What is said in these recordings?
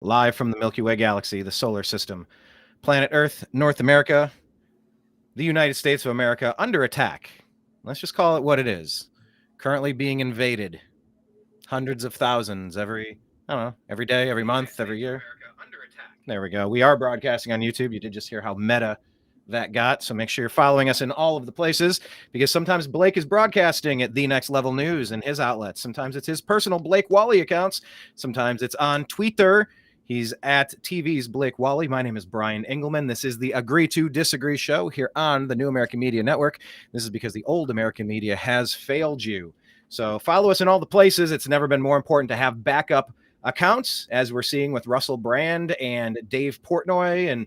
Live from the Milky Way galaxy, the solar system, planet Earth, North America, the United States of America under attack. Let's just call it what it is. Currently being invaded. Hundreds of thousands every day, every month, every year. There we go. We are broadcasting on YouTube. You did just hear how meta that got. So make sure you're following us in all of the places, because sometimes Blake is broadcasting at The Next Level News and his outlets. Sometimes it's his personal Blake Walley accounts. Sometimes it's on Twitter. He's at TV's Blake Walley. My name is Brian Engelman. This is the Agree to Disagree show here on the New American Media Network. This is because the old American media has failed you. So follow us in all the places. It's never been more important to have backup accounts, as we're seeing with Russell Brand and Dave Portnoy and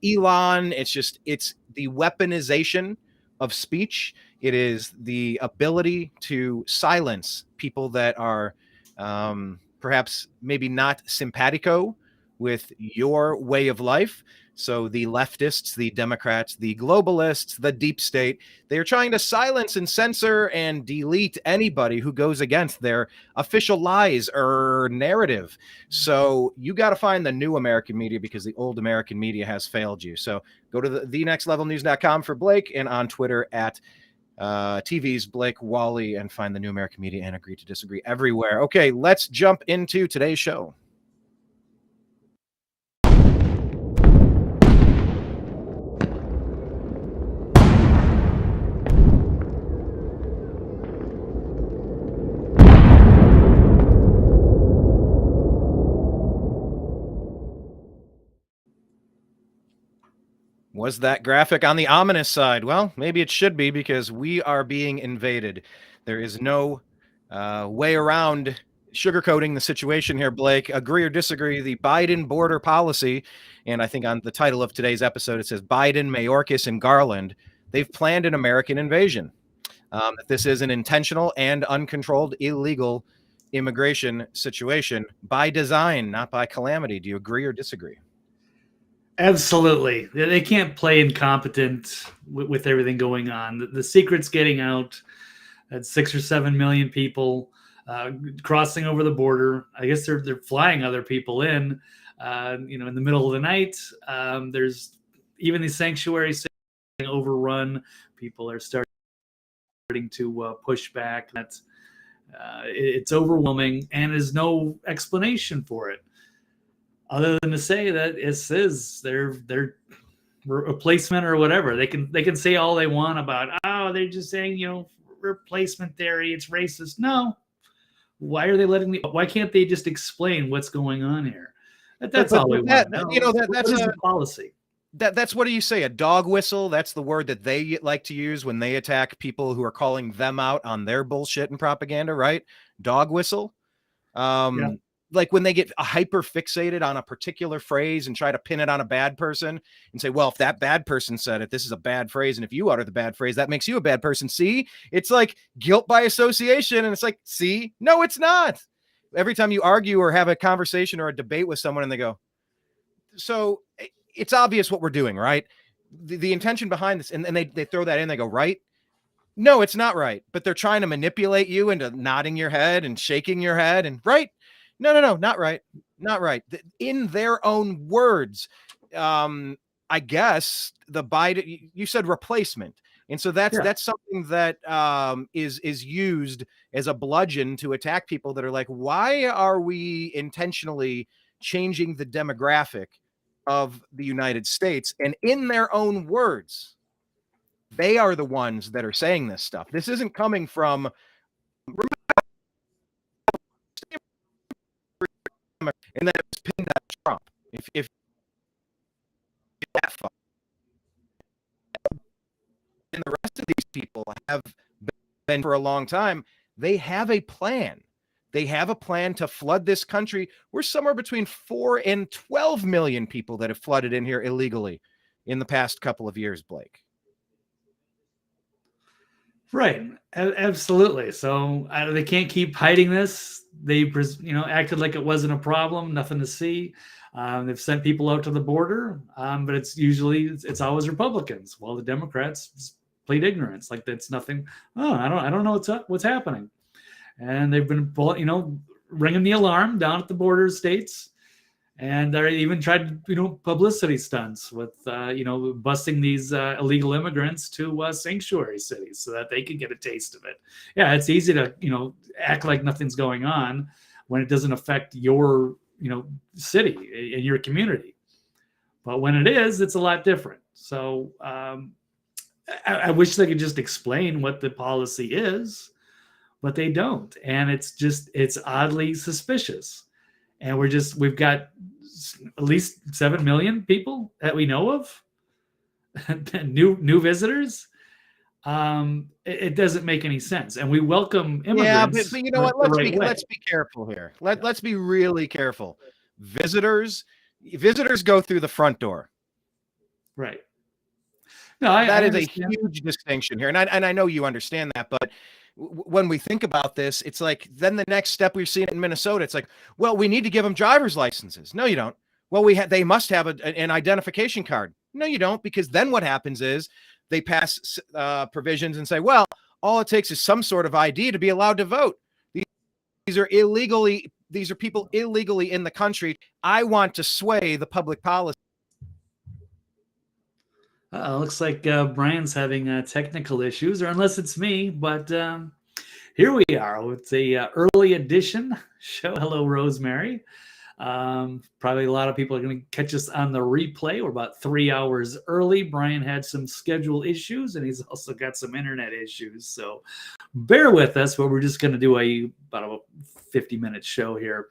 Elon. It's the weaponization of speech. It is the ability to silence people that are perhaps maybe not simpatico with your way of life. So the leftists, the Democrats, the globalists, the deep state, they are trying to silence and censor and delete anybody who goes against their official lies or narrative. So you got to find the new American media, because the old American media has failed you. So go to thenextlevelnews.com for Blake, and on Twitter at TV's Blake Walley, and find the new American media and Agree to Disagree everywhere. Okay, let's jump into today's show. Was that graphic on the ominous side? Well, maybe it should be, because we are being invaded. There is no way around sugarcoating the situation here, Blake. Agree or disagree, the Biden border policy, and I think on the title of today's episode it says Biden, Mayorkis, and Garland, they've planned an American invasion. This is an intentional and uncontrolled illegal immigration situation by design, not by calamity. Do you agree or disagree? Absolutely. They can't play incompetent with everything going on. The secret's getting out. That's 6 or 7 million people crossing over the border. I guess they're flying other people in the middle of the night. There's even these sanctuaries overrun. People are starting to push back. It's overwhelming, and there's no explanation for it, other than to say that it says their replacement or whatever. They can say all they want about, they're just saying, replacement theory, it's racist. No. Why are they why can't they just explain what's going on here? That's all we want to know. That's a policy. That's what do you say? A dog whistle? That's the word that they like to use when they attack people who are calling them out on their bullshit and propaganda, right? Dog whistle. Yeah. Like when they get hyper fixated on a particular phrase and try to pin it on a bad person and say, well, if that bad person said it, this is a bad phrase. And if you utter the bad phrase, that makes you a bad person. See, it's like guilt by association. And it's like, see, no, it's not. Every time you argue or have a conversation or a debate with someone and they go, so it's obvious what we're doing, right? The intention behind this, and they throw that in, they go, right? No, it's not right. But they're trying to manipulate you into nodding your head and shaking your head and right. No, not right. Not right. In their own words, I guess the Biden, you said replacement. And so that's something that is used as a bludgeon to attack people that are like, why are we intentionally changing the demographic of the United States? And in their own words, they are the ones that are saying this stuff. This isn't coming from, and then it was pinned on Trump. If that far, and the rest of these people have been for a long time, they have a plan. They have a plan to flood this country. We're somewhere between 4 and 12 million people that have flooded in here illegally in the past couple of years, Blake. Right. Absolutely. So they can't keep hiding this. They, acted like it wasn't a problem, nothing to see. They've sent people out to the border, but it's always Republicans. Well, the Democrats plead ignorance, like that's nothing. I don't know what's happening, and they've been ringing the alarm down at the border states, And they even tried, publicity stunts with, busing these illegal immigrants to sanctuary cities so that they could get a taste of it. Yeah, it's easy to, act like nothing's going on when it doesn't affect your, city and your community. But when it is, it's a lot different. So I wish they could just explain what the policy is, but they don't. And it's oddly suspicious. And we've got at least 7 million people that we know of, new visitors. It doesn't make any sense. And we welcome immigrants. But you know what? Let's be careful here. Let's be really careful. Visitors go through the front door. Right. No, that is a huge distinction here. And I know you understand that, but when we think about this, it's like, then the next step we're seeing in Minnesota, it's like, well, we need to give them driver's licenses. No, you don't. Well, they must have an identification card. No, you don't, because then what happens is they pass provisions and say, well, all it takes is some sort of ID to be allowed to vote. These are people illegally in the country. I want to sway the public policy. Looks like Brian's having technical issues, or unless it's me, but here we are. It's a early edition show. Hello, Rosemary. Probably a lot of people are going to catch us on the replay. We're about 3 hours early. Brian had some schedule issues, and he's also got some internet issues. So bear with us, but we're just going to do about a 50-minute show here.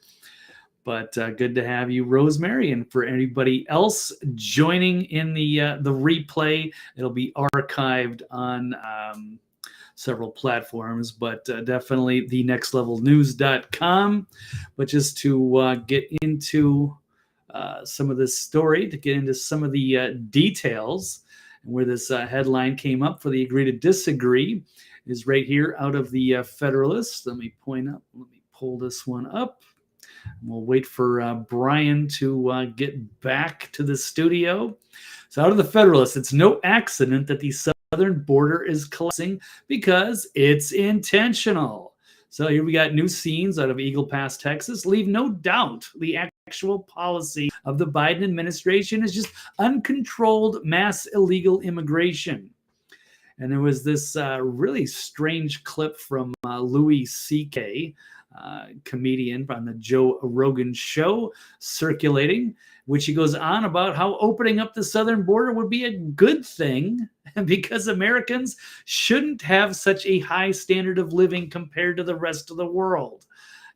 But good to have you, Rosemary. And for anybody else joining in the replay, it'll be archived on several platforms, but definitely thenextlevelnews.com. But just to get into some of this story, to get into some of the details, and where this headline came up for the agree to disagree is right here out of the Federalist. Let me pull this one up. We'll wait for Brian to get back to the studio. So out of the Federalist, it's no accident that the southern border is collapsing because it's intentional. So here we got new scenes out of Eagle Pass, Texas. Leave no doubt the actual policy of the Biden administration is just uncontrolled mass illegal immigration. And there was this really strange clip from Louis C.K., comedian on the Joe Rogan show, circulating, which he goes on about how opening up the southern border would be a good thing because Americans shouldn't have such a high standard of living compared to the rest of the world.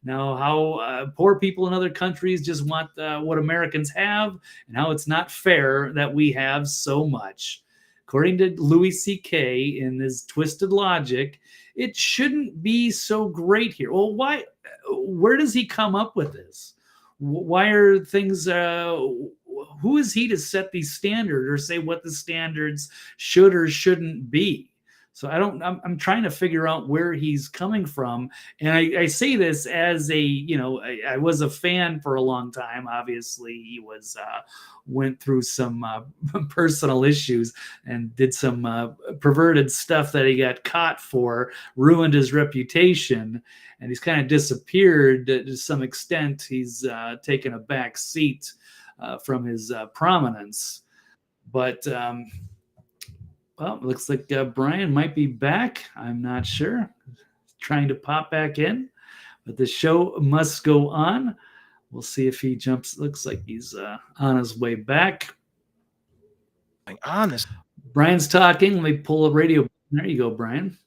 Now, how poor people in other countries just want what Americans have, and how it's not fair that we have so much. According to Louis C.K., in his twisted logic, it shouldn't be so great here. Well, why? Where does he come up with this? Why are things? Who is he to set the standard or say what the standards should or shouldn't be? So I'm trying to figure out where he's coming from. And I say this as I was a fan for a long time. Obviously, he went through some personal issues and did some perverted stuff that he got caught for, ruined his reputation. And he's kind of disappeared to some extent. He's taken a back seat from his prominence. But well, it looks like Brian might be back. I'm not sure. Trying to pop back in, but the show must go on. We'll see if he jumps. Looks like he's on his way back. Brian's talking. Let me pull a radio. There you go, Brian.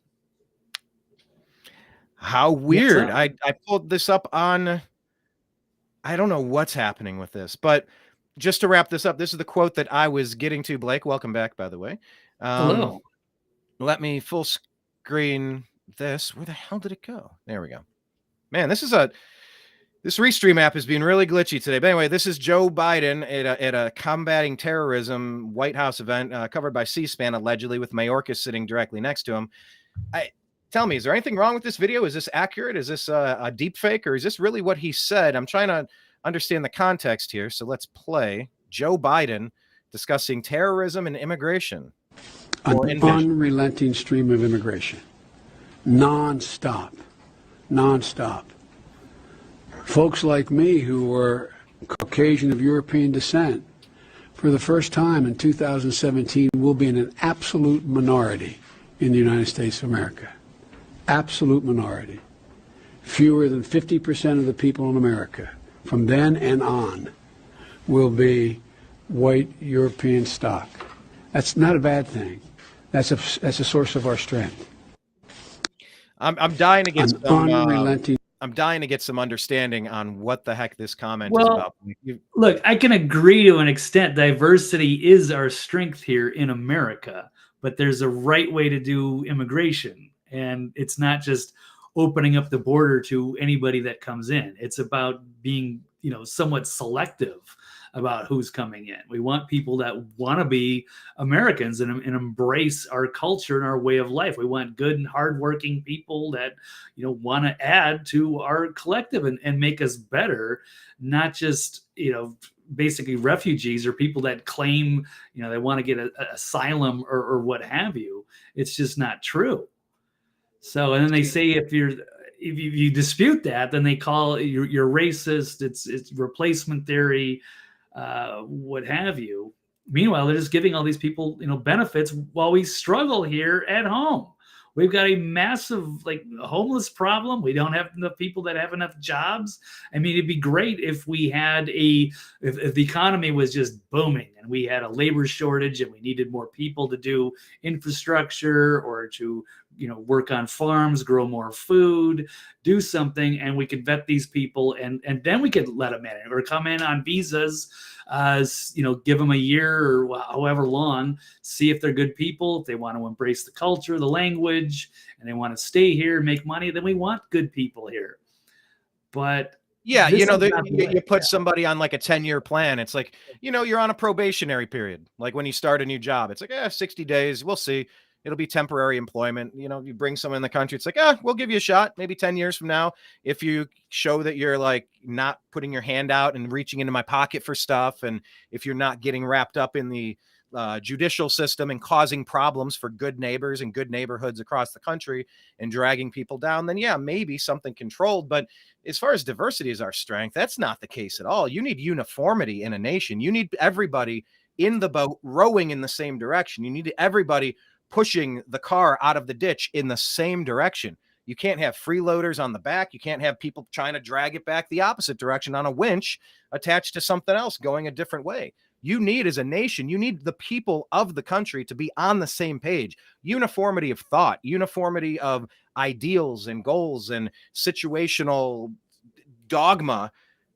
How weird. I pulled this up on, I don't know what's happening with this, but just to wrap this up, this is the quote that I was getting to. Blake, welcome back, by the way. Hello. Let me full screen this. Where the hell did it go? There we go. Man, this Restream app is being really glitchy today. But anyway, this is Joe Biden at a combating terrorism White House event covered by C-SPAN, allegedly, with Mayorkis sitting directly next to him. Tell me, is there anything wrong with this video? Is this accurate? Is this a deep fake, or is this really what he said? I'm trying to understand the context here. So let's play Joe Biden discussing terrorism and immigration. An unrelenting stream of immigration. Non-stop. Folks like me who were Caucasian of European descent, for the first time in 2017, will be in an absolute minority in the United States of America. Absolute minority. Fewer than 50% of the people in America from then and on will be white European stock. That's not a bad thing. That's a source of our strength. I'm dying to get Unrelenting. I'm dying to get some understanding on what the heck this comment is Well, about. look, I can agree to an extent. Diversity is our strength here in America, but there's a right way to do immigration, and it's not just opening up the border to anybody that comes in. It's about being, somewhat selective about who's coming in. We want people that want to be Americans and embrace our culture and our way of life. We want good and hardworking people that, want to add to our collective and make us better, not just, basically refugees or people that claim, they want to get a asylum or what have you. It's just not true. So, and then they say if you dispute that, then they call you're racist. It's replacement theory, what have you. Meanwhile, they're just giving all these people, benefits while we struggle here at home. We've got a massive homeless problem. We don't have enough people that have enough jobs. I mean, it'd be great if we had if the economy was just booming and we had a labor shortage and we needed more people to do infrastructure or to, work on farms, grow more food, do something, and we could vet these people and then we could let them in or come in on visas, give them a year or however long, see if they're good people, if they want to embrace the culture, the language, and they want to stay here and make money, then we want good people here. But yeah, you put somebody on like a 10-year plan. It's like, you're on a probationary period. Like when you start a new job, it's like, 60 days. We'll see. It'll be temporary employment. You bring someone in the country. It's like, we'll give you a shot. Maybe 10 years from now, if you show that you're like not putting your hand out and reaching into my pocket for stuff. And if you're not getting wrapped up in the judicial system and causing problems for good neighbors and good neighborhoods across the country and dragging people down, then yeah, maybe something controlled. But as far as diversity is our strength, that's not the case at all. You need uniformity in a nation. You need everybody in the boat rowing in the same direction. You need everybody pushing the car out of the ditch in the same direction. You can't have freeloaders on the back. You can't have people trying to drag it back the opposite direction on a winch attached to something else going a different way. You need, as a nation, you need the people of the country to be on the same page. Uniformity of thought, uniformity of ideals and goals and situational dogma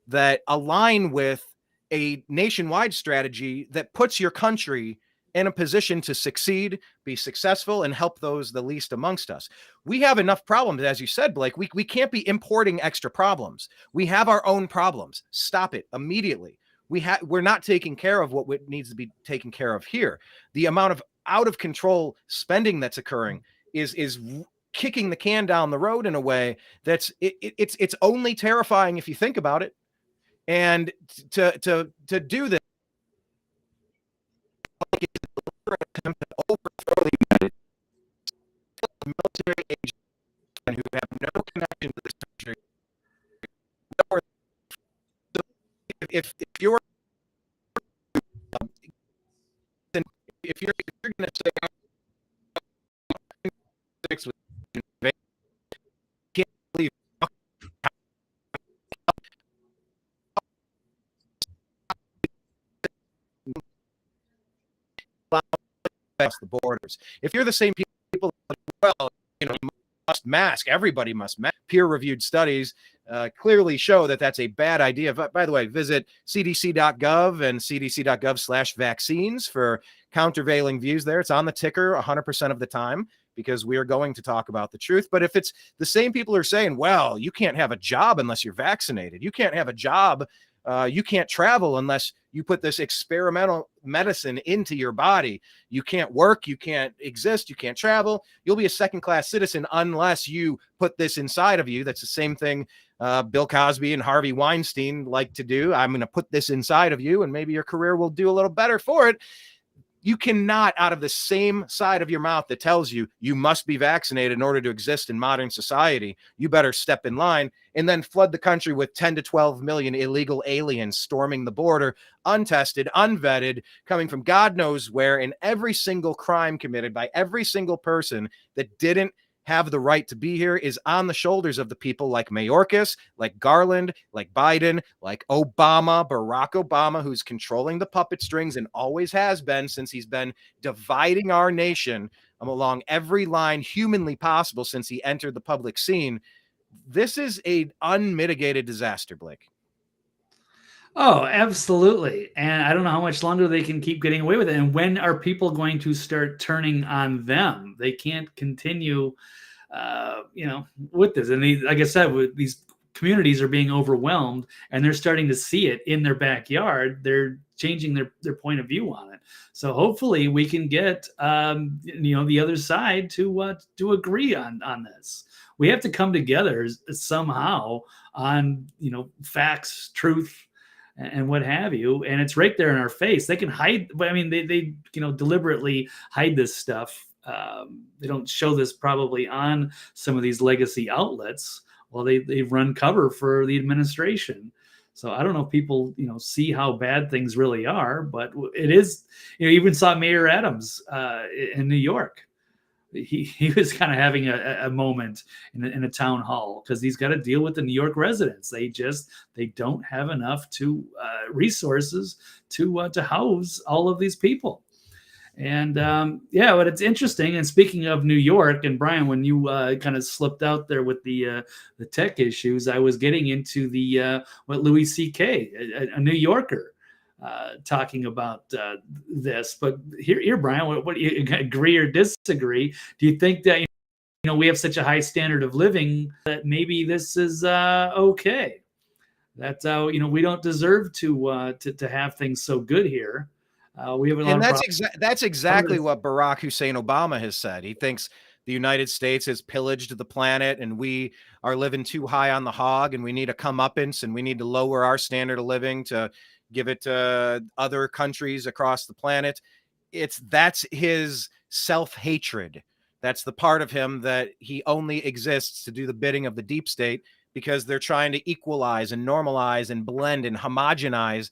that align with a nationwide strategy that puts your country in a position to succeed, be successful, and help those the least amongst us. We have enough problems, as you said, Blake. We can't be importing extra problems. We have our own problems. Stop it immediately. We're not taking care of what needs to be taken care of here. The amount of out of control spending that's occurring is kicking the can down the road in a way that's it's only terrifying if you think about it. And to do this, attempt to overthrow the United States military agents who have no connection to this country. If you're going to say can't believe across the borders. If you're the same people, well, you must mask. Everybody must mask. Peer-reviewed studies clearly show that that's a bad idea. But by the way, visit cdc.gov and cdc.gov/vaccines for countervailing views there. It's on the ticker 100% of the time because we are going to talk about the truth. But if it's the same people who are saying, well, you can't have a job unless you're vaccinated. You can't have a job. You can't travel unless you put this experimental medicine into your body. You can't work. You can't exist. You can't travel. You'll be a second-class citizen unless you put this inside of you. That's the same thing Bill Cosby and Harvey Weinstein like to do. I'm going to put this inside of you, and maybe your career will do a little better for it. You cannot, out of the same side of your mouth that tells you you must be vaccinated in order to exist in modern society, you better step in line, and then flood the country with 10 to 12 million illegal aliens storming the border, untested, unvetted, coming from God knows where, and every single crime committed by every single person that didn't have the right to be here is on the shoulders of the people like Mayorkis, like Garland, like Biden, like Obama, Barack Obama, who's controlling the puppet strings and always has been since he's been dividing our nation along every line humanly possible since he entered the public scene. This is an unmitigated disaster, Blake. Oh, absolutely. And I don't know how much longer they can keep getting away with it. And when are people going to start turning on them? They can't continue, with this. And like I said, these communities are being overwhelmed, and they're starting to see it in their backyard. They're changing their point of view on it. So hopefully we can get, the other side to agree on this. We have to come together somehow on, facts, truth, and what have you. And it's right there in our face. They can hide, but I mean, they deliberately hide this stuff. They don't show this probably on some of these legacy outlets. Well, they run cover for the administration. So I don't know if people, see how bad things really are, but it is, even saw Mayor Adams in New York. He was kind of having a moment in a town hall because he's got to deal with the New York residents. They don't have enough resources to house all of these people. And but it's interesting. And speaking of New York, and Brian, when you kind of slipped out there with the tech issues, I was getting into the what Louis C.K., a New Yorker, talking about this. But here, Brian, what do you agree or disagree? Do you think that we have such a high standard of living that maybe this is okay? That we don't deserve to have things so good here. We have a lot that's exactly what Barack Hussein Obama has said. He thinks the United States has pillaged the planet and we are living too high on the hog and we need a comeuppance and we need to lower our standard of living to give it to other countries across the planet. That's his self-hatred. That's the part of him that he only exists to do the bidding of the deep state because they're trying to equalize and normalize and blend and homogenize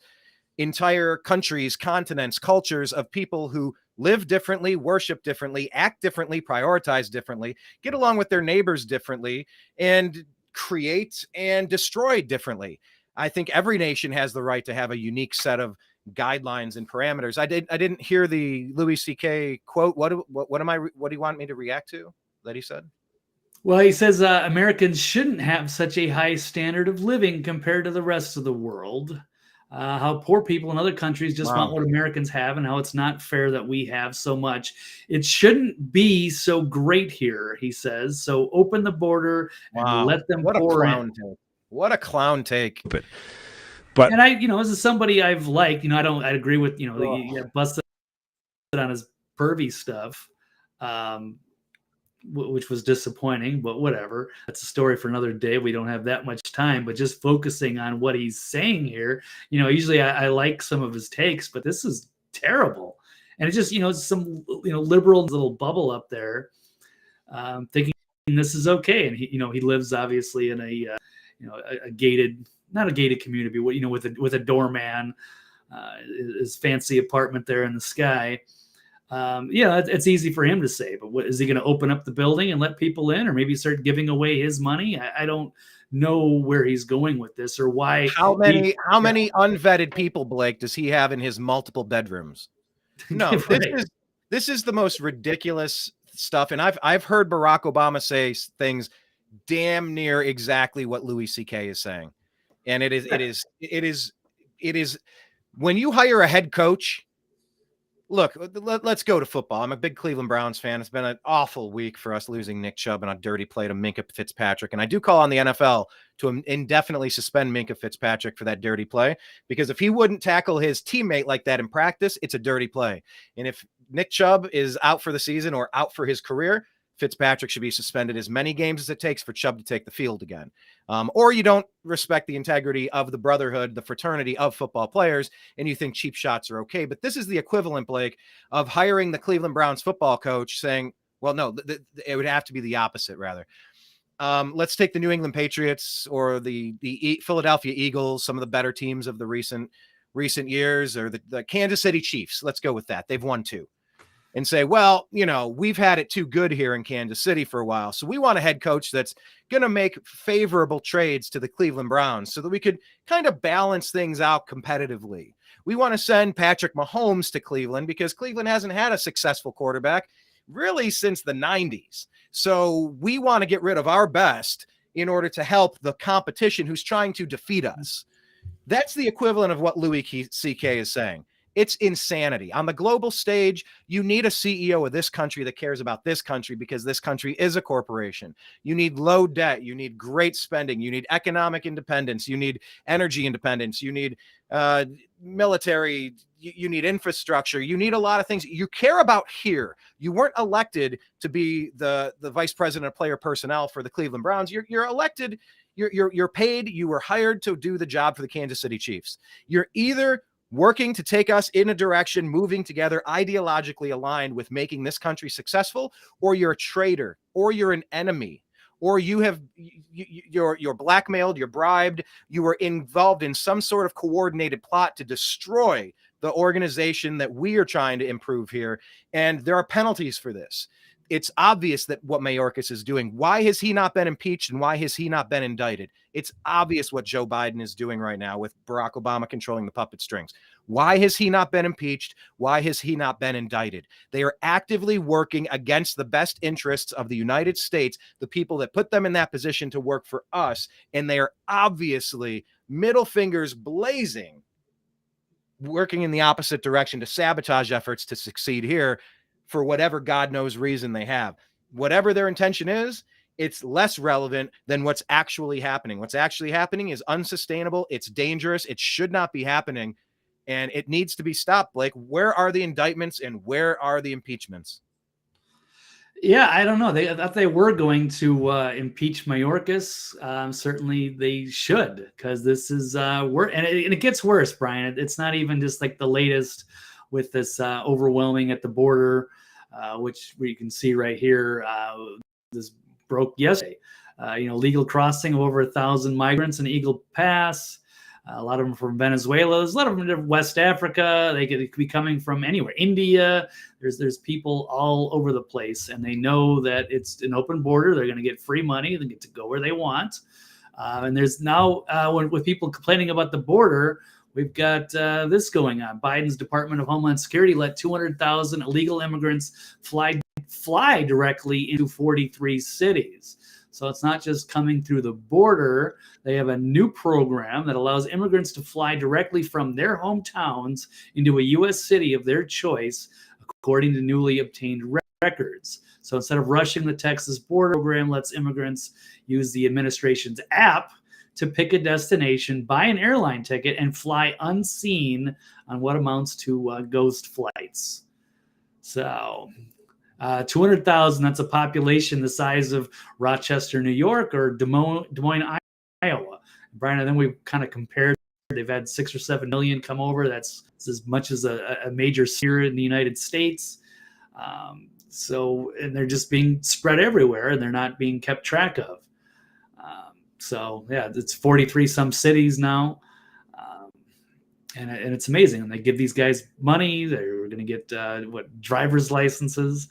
entire countries, continents, cultures of people who live differently, worship differently, act differently, prioritize differently, get along with their neighbors differently, and create and destroy differently. I think every nation has the right to have a unique set of guidelines and parameters. I didn't hear the Louis C.K. quote. What do you want me to react to that he said? Well, he says Americans shouldn't have such a high standard of living compared to the rest of the world. How poor people in other countries just want what Americans have and how it's not fair that we have so much. It shouldn't be so great here, he says. So open the border and let them pour in. What a clown take. But and I, as somebody I've liked, I agree with, he got busted on his pervy stuff, which was disappointing, but whatever. That's a story for another day. We don't have that much time, but just focusing on what he's saying here, usually I like some of his takes, but this is terrible. And it's just, it's some, liberal little bubble up there thinking this is okay. And he lives obviously in a gated, not a gated community, but with a doorman, his fancy apartment there in the sky. It's easy for him to say, but what is he going to open up the building and let people in, or maybe start giving away his money? I don't know where he's going with this or why. How many unvetted people, Blake, does he have in his multiple bedrooms? No, right. This is the most ridiculous stuff. And I've heard Barack Obama say things damn near exactly what Louis C.K. is saying. And it is when you hire a head coach. Look, let's go to football. I'm a big Cleveland Browns fan. It's been an awful week for us losing Nick Chubb and a dirty play to Minkah Fitzpatrick. And I do call on the NFL to indefinitely suspend Minkah Fitzpatrick for that dirty play, because if he wouldn't tackle his teammate like that in practice, it's a dirty play. And if Nick Chubb is out for the season or out for his career, Fitzpatrick should be suspended as many games as it takes for Chubb to take the field again. Or you don't respect the integrity of the brotherhood, the fraternity of football players, and you think cheap shots are okay. But this is the equivalent, Blake, of hiring the Cleveland Browns football coach saying, well, no, it would have to be the opposite, rather. Let's take the New England Patriots or the Philadelphia Eagles, some of the better teams of the recent years, or the Kansas City Chiefs. Let's go with that. They've won 2. And say, well, we've had it too good here in Kansas City for a while. So we want a head coach that's going to make favorable trades to the Cleveland Browns so that we could kind of balance things out competitively. We want to send Patrick Mahomes to Cleveland because Cleveland hasn't had a successful quarterback really since the 90s. So we want to get rid of our best in order to help the competition who's trying to defeat us. That's the equivalent of what Louis C.K. is saying. It's insanity. On the global stage, you need a CEO of this country that cares about this country because this country is a corporation. You need low debt. You need great spending. You need economic independence. You need energy independence. You need military. You need infrastructure. You need a lot of things you care about here. You weren't elected to be the vice president of player personnel for the Cleveland Browns. You're elected. You're paid. You were hired to do the job for the Kansas City Chiefs. You're either working to take us in a direction, moving together, ideologically aligned with making this country successful, or you're a traitor, or you're an enemy, or you're blackmailed, you're bribed, you were involved in some sort of coordinated plot to destroy the organization that we are trying to improve here. And there are penalties for this. It's obvious that what Mayorkis is doing. Why has he not been impeached and why has he not been indicted? It's obvious what Joe Biden is doing right now with Barack Obama controlling the puppet strings. Why has he not been impeached? Why has he not been indicted? They are actively working against the best interests of the United States, the people that put them in that position to work for us. And they are obviously middle fingers blazing, working in the opposite direction to sabotage efforts to succeed here for whatever God knows reason they have. Whatever their intention is, it's less relevant than what's actually happening. What's actually happening is unsustainable. It's dangerous. It should not be happening. And it needs to be stopped, Blake. Where are the indictments and where are the impeachments? Yeah, I don't know. I thought they were going to impeach Mayorkis. Certainly they should, because this is worse. And it gets worse, Brian. It's not even just like the latest with this overwhelming at the border, which we can see right here. This broke yesterday. Legal crossing of over 1,000 migrants in Eagle Pass. A lot of them from Venezuela. There's a lot of them from West Africa. They could be coming from anywhere. India. There's people all over the place, and they know that it's an open border. They're going to get free money. They get to go where they want. And there's now, with people complaining about the border, we've got this going on. Biden's Department of Homeland Security let 200,000 illegal immigrants fly directly into 43 cities. So it's not just coming through the border. They have a new program that allows immigrants to fly directly from their hometowns into a U.S. city of their choice, according to newly obtained records. So instead of rushing, the Texas border program lets immigrants use the administration's app to pick a destination, buy an airline ticket, and fly unseen on what amounts to ghost flights. So 200,000, that's a population the size of Rochester, New York, or Des Moines, Iowa. Brian, I think we've kind of compared. They've had 6 or 7 million come over. That's as much as a major city in the United States. And they're just being spread everywhere, and they're not being kept track of. It's 43 some cities now. And it's amazing. And they give these guys money. They're going to get driver's licenses.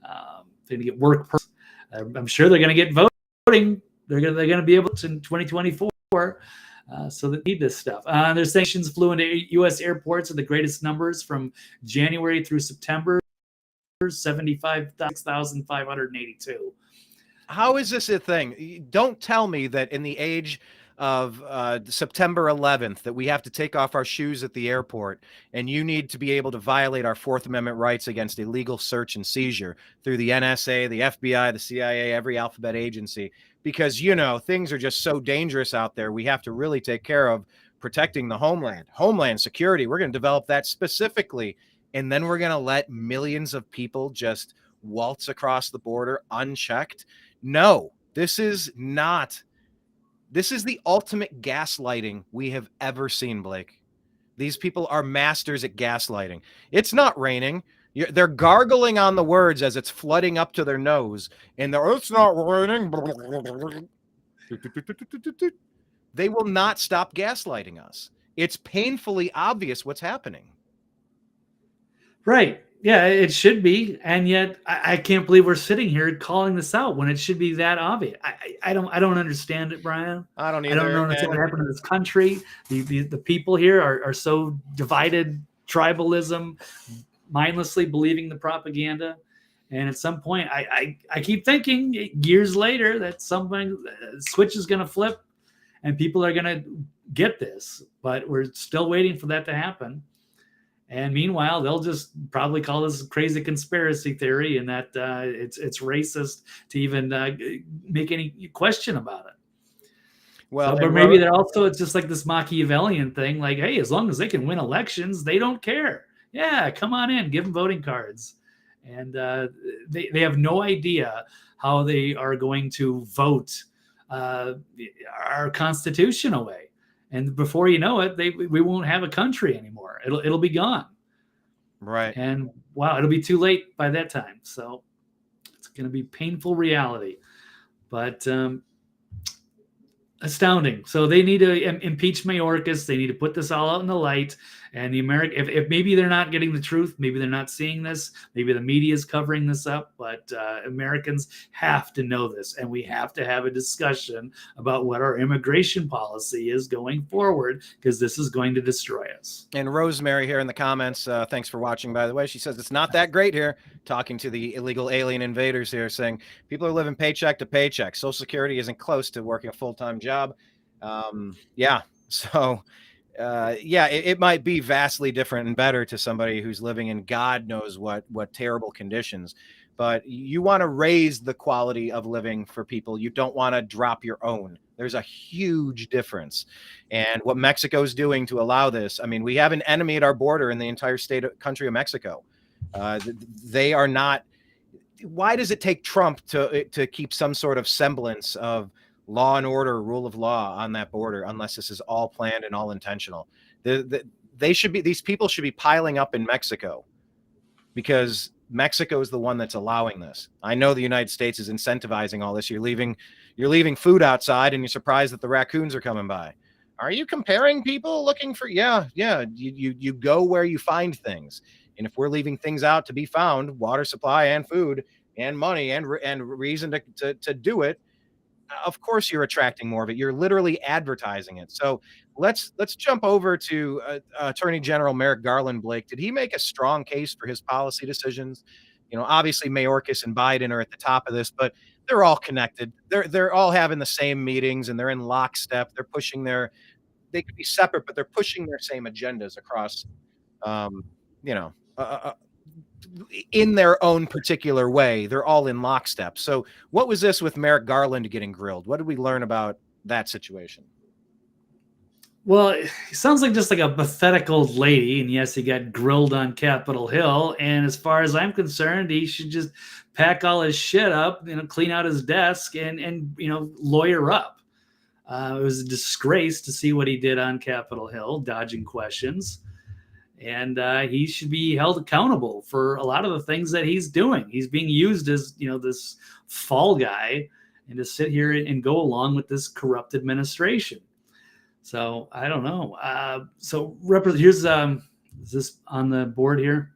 They're going to get work permits. I'm sure they're going to get voting. They're going to be able to in 2024. So they need this stuff. Their sanctions flew into U.S. airports at the greatest numbers from January through September. 75,582. How is this a thing? Don't tell me that in the age of September 11th that we have to take off our shoes at the airport and you need to be able to violate our Fourth Amendment rights against illegal search and seizure through the NSA, the FBI, the CIA, every alphabet agency, because, things are just so dangerous out there. We have to really take care of protecting the homeland security. We're going to develop that specifically. And then we're going to let millions of people just waltz across the border unchecked. No, this is not. This is the ultimate gaslighting we have ever seen, Blake. These people are masters at gaslighting. It's not raining. They're gargling on the words as it's flooding up to their nose, and it's not raining. They will not stop gaslighting us. It's painfully obvious what's happening. Right. Yeah, it should be. And yet I can't believe we're sitting here calling this out when it should be that obvious. I don't understand it, Brian. I don't either. I don't understand what happened in this country. The people here are so divided, tribalism, mindlessly believing the propaganda. And at some point, I keep thinking years later that something switch is going to flip and people are going to get this. But we're still waiting for that to happen. And meanwhile, they'll just probably call this a crazy conspiracy theory and that it's racist to even make any question about it. Well, but maybe they're also, it's just like this Machiavellian thing, like, hey, as long as they can win elections, they don't care. Yeah, come on in, give them voting cards. And they have no idea how they are going to vote our Constitution away. And before you know it, we won't have a country anymore. It'll be gone. Right. And wow, it'll be too late by that time. So it's going to be painful reality. But astounding. So they need to impeach Mayorkis. They need to put this all out in the light. And the if maybe they're not getting the truth, maybe they're not seeing this, maybe the media is covering this up, but Americans have to know this, and we have to have a discussion about what our immigration policy is going forward, because this is going to destroy us. And Rosemary here in the comments, thanks for watching, by the way. She says it's not that great here, talking to the illegal alien invaders here, saying people are living paycheck to paycheck. Social Security isn't close to working a full-time job. Yeah, so... it might be vastly different and better to somebody who's living in God knows what terrible conditions, but you want to raise the quality of living for people. You don't want to drop your own. There's a huge difference. And what Mexico's doing to allow this, I mean, we have an enemy at our border in the entire country of Mexico. They are not. Why does it take Trump to keep some sort of semblance of law and order, rule of law on that border, unless this is all planned and all intentional? These people should be piling up in Mexico, because Mexico is the one that's allowing this. I know the United States is incentivizing all this. You're leaving food outside and you're surprised that the raccoons are coming by. Are you comparing people looking for? Yeah. You go where you find things. And if we're leaving things out to be found, water supply and food and money and reason to do it, of course you're attracting more of it. You're literally advertising it. So let's jump over to Attorney General Merrick Garland. Blake, did he make a strong case for his policy decisions? You know, obviously Mayorkis and Biden are at the top of this, but they're all connected. They're all having the same meetings and they're in lockstep. They're pushing they could be separate, but they're pushing their same agendas across, in their own particular way. They're all in lockstep. So what was this with Merrick Garland getting grilled? What did we learn about that situation? Well, he sounds like just like a pathetic old lady. And yes, he got grilled on Capitol Hill. And as far as I'm concerned, he should just pack all his shit up, clean out his desk and lawyer up. It was a disgrace to see what he did on Capitol Hill, dodging questions. And he should be held accountable for a lot of the things that he's doing. He's being used as, this fall guy, and to sit here and go along with this corrupt administration. So I don't know. Here's is this on the board here?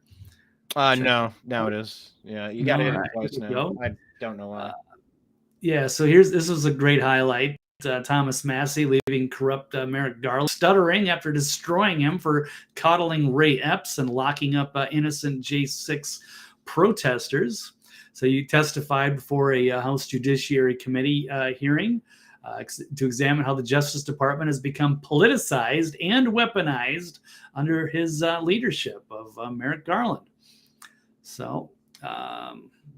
No, now it is. Yeah, you got it twice now. Go. I don't know why. So this was a great highlight. Thomas Massey leaving corrupt Merrick Garland stuttering after destroying him for coddling Ray Epps and locking up innocent J6 protesters. So you testified before a House Judiciary Committee hearing to examine how the Justice Department has become politicized and weaponized under his leadership of Merrick Garland. So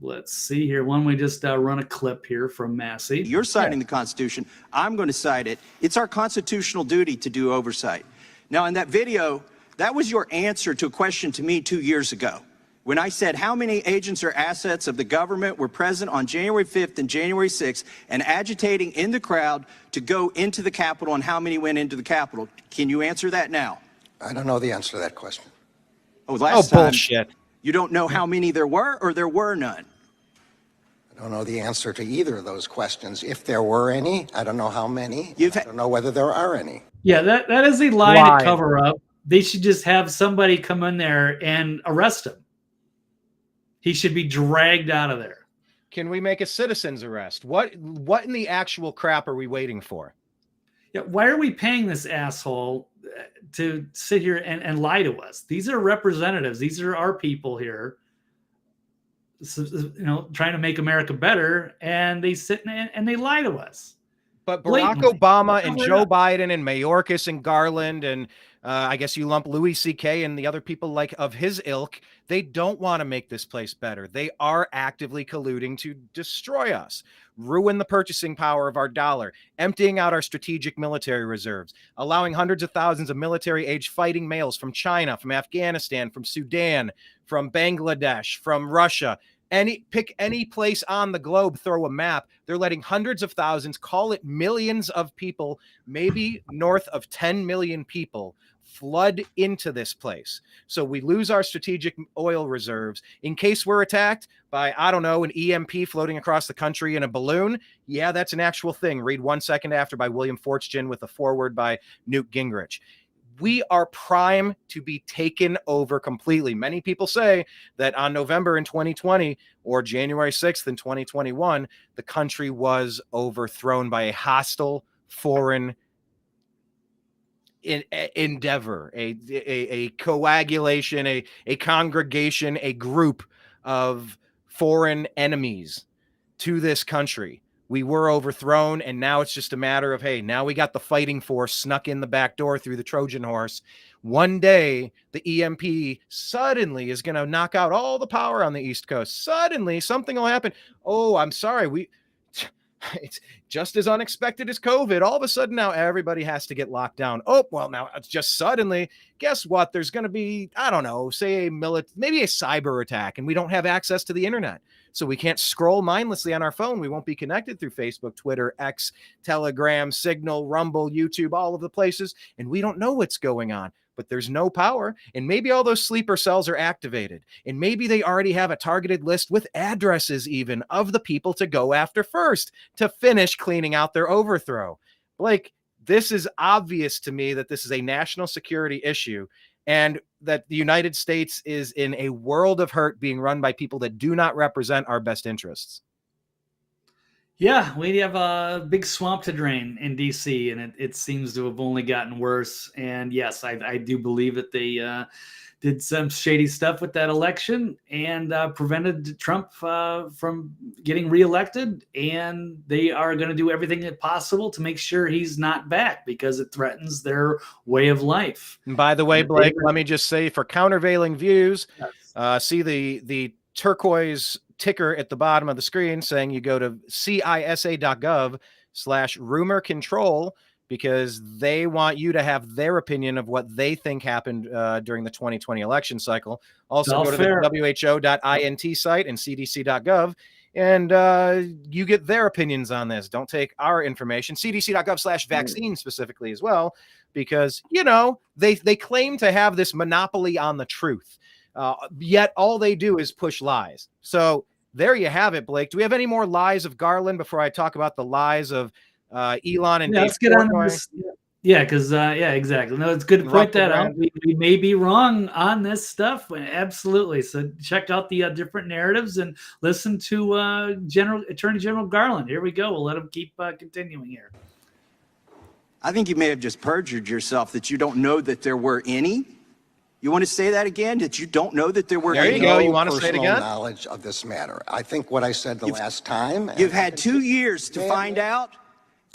let's see here. Why don't we just run a clip here from Massey? You're citing the Constitution. I'm going to cite it. It's our constitutional duty to do oversight. Now, in that video, that was your answer to a question to me 2 years ago. when I said how many agents or assets of the government were present on January 5th and January 6th and agitating in the crowd to go into the Capitol and how many went into the Capitol. Can you answer that now? I don't know the answer to that question. Oh, last time, bullshit. You don't know how many there were or there were none? I don't know the answer to either of those questions. If there were any, I don't know how many. You've I don't know whether there are any. Yeah, that is a lie Lie. to cover up. They should just have somebody come in there and arrest him. He should be dragged out of there. Can we make a citizen's arrest? What in the actual crap are we waiting for? Yeah, why are we paying this asshole to sit here and lie to us? These are representatives. These are our people here, trying to make America better, and they sit and they lie to us. But Barack Blatantly. Obama and Cover it Joe up. Biden and Mayorkis and Garland and I guess you lump Louis C.K. and the other people like of his ilk, they don't want to make this place better. They are actively colluding to destroy us, ruin the purchasing power of our dollar, emptying out our strategic military reserves, allowing hundreds of thousands of military-age fighting males from China, from Afghanistan, from Sudan, from Bangladesh, from Russia. Pick any place on the globe, throw a map. They're letting hundreds of thousands, call it millions of people, maybe north of 10 million people, flood into this place. So we lose our strategic oil reserves in case we're attacked by, I don't know, an EMP floating across the country in a balloon. Yeah, that's an actual thing. Read 1 second after by William Forstchen with a foreword by Newt Gingrich. We are prime to be taken over completely. Many people say that on November in 2020 or January 6th in 2021, the country was overthrown by a hostile foreign endeavor, a coagulation, a congregation, a group of foreign enemies to this country. We were overthrown, and now it's just a matter of, hey, now we got the fighting force snuck in the back door through the Trojan horse. One day, the EMP suddenly is going to knock out all the power on the East Coast. Suddenly, something will happen. Oh, I'm sorry. It's just as unexpected as COVID. All of a sudden, now everybody has to get locked down. Oh, well, now it's just suddenly, guess what? There's going to be, I don't know, say maybe a cyber attack, and we don't have access to the internet. So we can't scroll mindlessly on our phone. We won't be connected through Facebook, Twitter, X, Telegram, Signal, Rumble, YouTube, all of the places. And we don't know what's going on, but there's no power. And maybe all those sleeper cells are activated. And maybe they already have a targeted list with addresses even of the people to go after first to finish cleaning out their overthrow. Blake, this is obvious to me that this is a national security issue, and that the United States is in a world of hurt being run by people that do not represent our best interests. Yeah, we have a big swamp to drain in D.C., and it seems to have only gotten worse. And yes, I do believe that they did some shady stuff with that election and prevented Trump from getting reelected. And they are going to do everything possible to make sure he's not back because it threatens their way of life. And by the way, Blake, let me just say for countervailing views, see the turquoise ticker at the bottom of the screen saying you go to cisa.gov/rumor control, because they want you to have their opinion of what they think happened during the 2020 election cycle. Also, go to the who.int site and cdc.gov, and you get their opinions on this. Don't take our information. cdc.gov/vaccine specifically as well, because, they claim to have this monopoly on the truth. Yet all they do is push lies. So there you have it, Blake. Do we have any more lies of Garland before I talk about the lies of Elon and Dave let's get on Portnoy? this. Yeah, because exactly. No, it's good to point that out. We may be wrong on this stuff. Absolutely. So check out the different narratives and listen to Attorney General Garland. Here we go. We'll let him keep continuing here. I think you may have just perjured yourself that you don't know that there were any. You want to say that again? That you don't know that there were There any? you go. You want to say it Personal again? knowledge of this matter. I think what I said the last time. You've had 2 years to find out.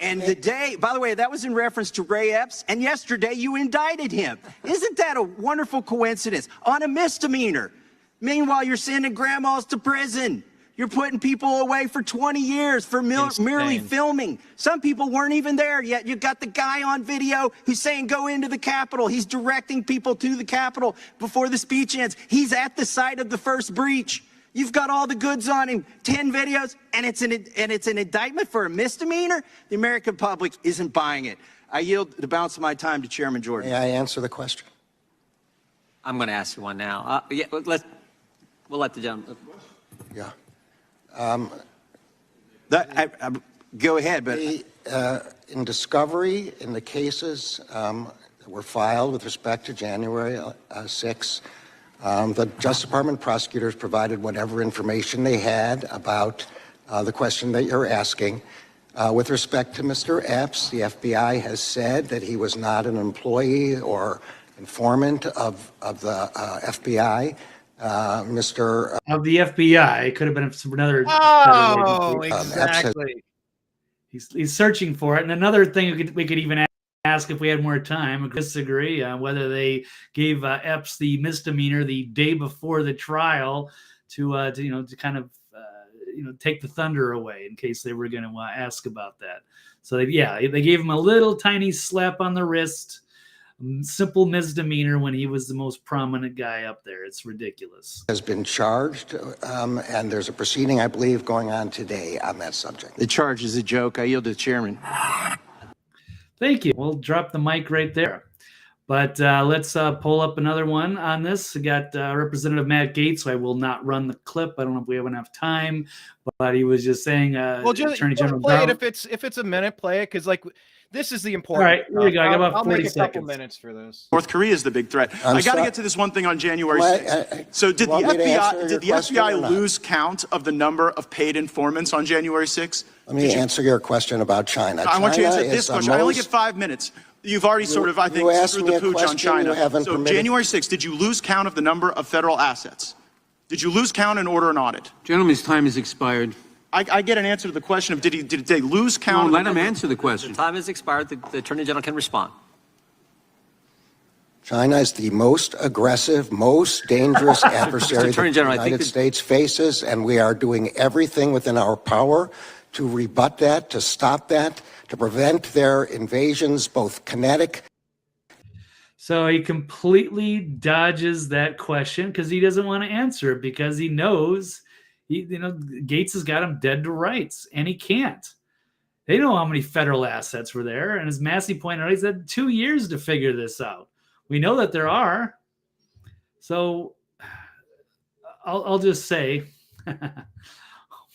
And the day, by the way, that was in reference to Ray Epps, and yesterday you indicted him. Isn't that a wonderful coincidence? On a misdemeanor. Meanwhile, you're sending grandmas to prison. You're putting people away for 20 years for merely filming. Some people weren't even there yet. You've got the guy on video who's saying go into the Capitol. He's directing people to the Capitol before the speech ends. He's at the site of the first breach. You've got all the goods on him, 10 videos, and it's an indictment for a misdemeanor. The American public isn't buying it. I yield the balance of my time to Chairman Jordan. May I answer the question? I'm going to ask you one now. Yeah, we'll let the gentleman. Yeah. Go ahead, but In discovery, in the cases that were filed with respect to January 6, the Justice Department prosecutors provided whatever information they had about the question that you're asking. With respect to Mr. Epps, the FBI has said that he was not an employee or informant of the FBI. Of the FBI, it could have been from another. Oh, exactly. He's searching for it. And another thing we could even ask if we had more time, disagree on whether they gave Epps the misdemeanor the day before the trial to kind of take the thunder away in case they were going to ask about that. So they gave him a little tiny slap on the wrist. Simple misdemeanor when he was the most prominent guy up there. It's ridiculous. Has been charged, and there's a proceeding, I believe, going on today on that subject. the charge is a joke. I yield to the chairman. Thank you. We'll drop the mic right there. But let's pull up another one on this. We got Representative Matt Gaetz, so I will not run the clip. I don't know if we have enough time, but he was just saying, Well, just Attorney General play Brown. it if it's a minute. Play it because this is the important. All right, here we go. I got about I'll 40 make a couple seconds. minutes for this. North Korea is the big threat. I got to get to this one thing on January 6th. So did the want me to answer FBI, your question or not? lose count of the number of paid informants on January 6th? Let me answer your question about China. I want you to China answer this is the question. I only most- get 5 minutes. You've already sort of, I think, you asked screwed me the a pooch on question you China. haven't So permitted. January 6th, did you lose count of the number of federal assets? Did you lose count and order an audit? Gentleman's time has expired. I get an answer to the question of did they lose count? No, let him answer the question. Time has expired. The Attorney General can respond. China is the most aggressive, most dangerous adversary that Attorney the General, I think United States faces, and we are doing everything within our power to rebut that, to stop that, to prevent their invasions, both kinetic. So he completely dodges that question because he doesn't want to answer it because he knows Gates has got him dead to rights, and he can't. They know how many federal assets were there, and as Massey pointed out, he's had 2 years to figure this out. We know that there are. So I'll just say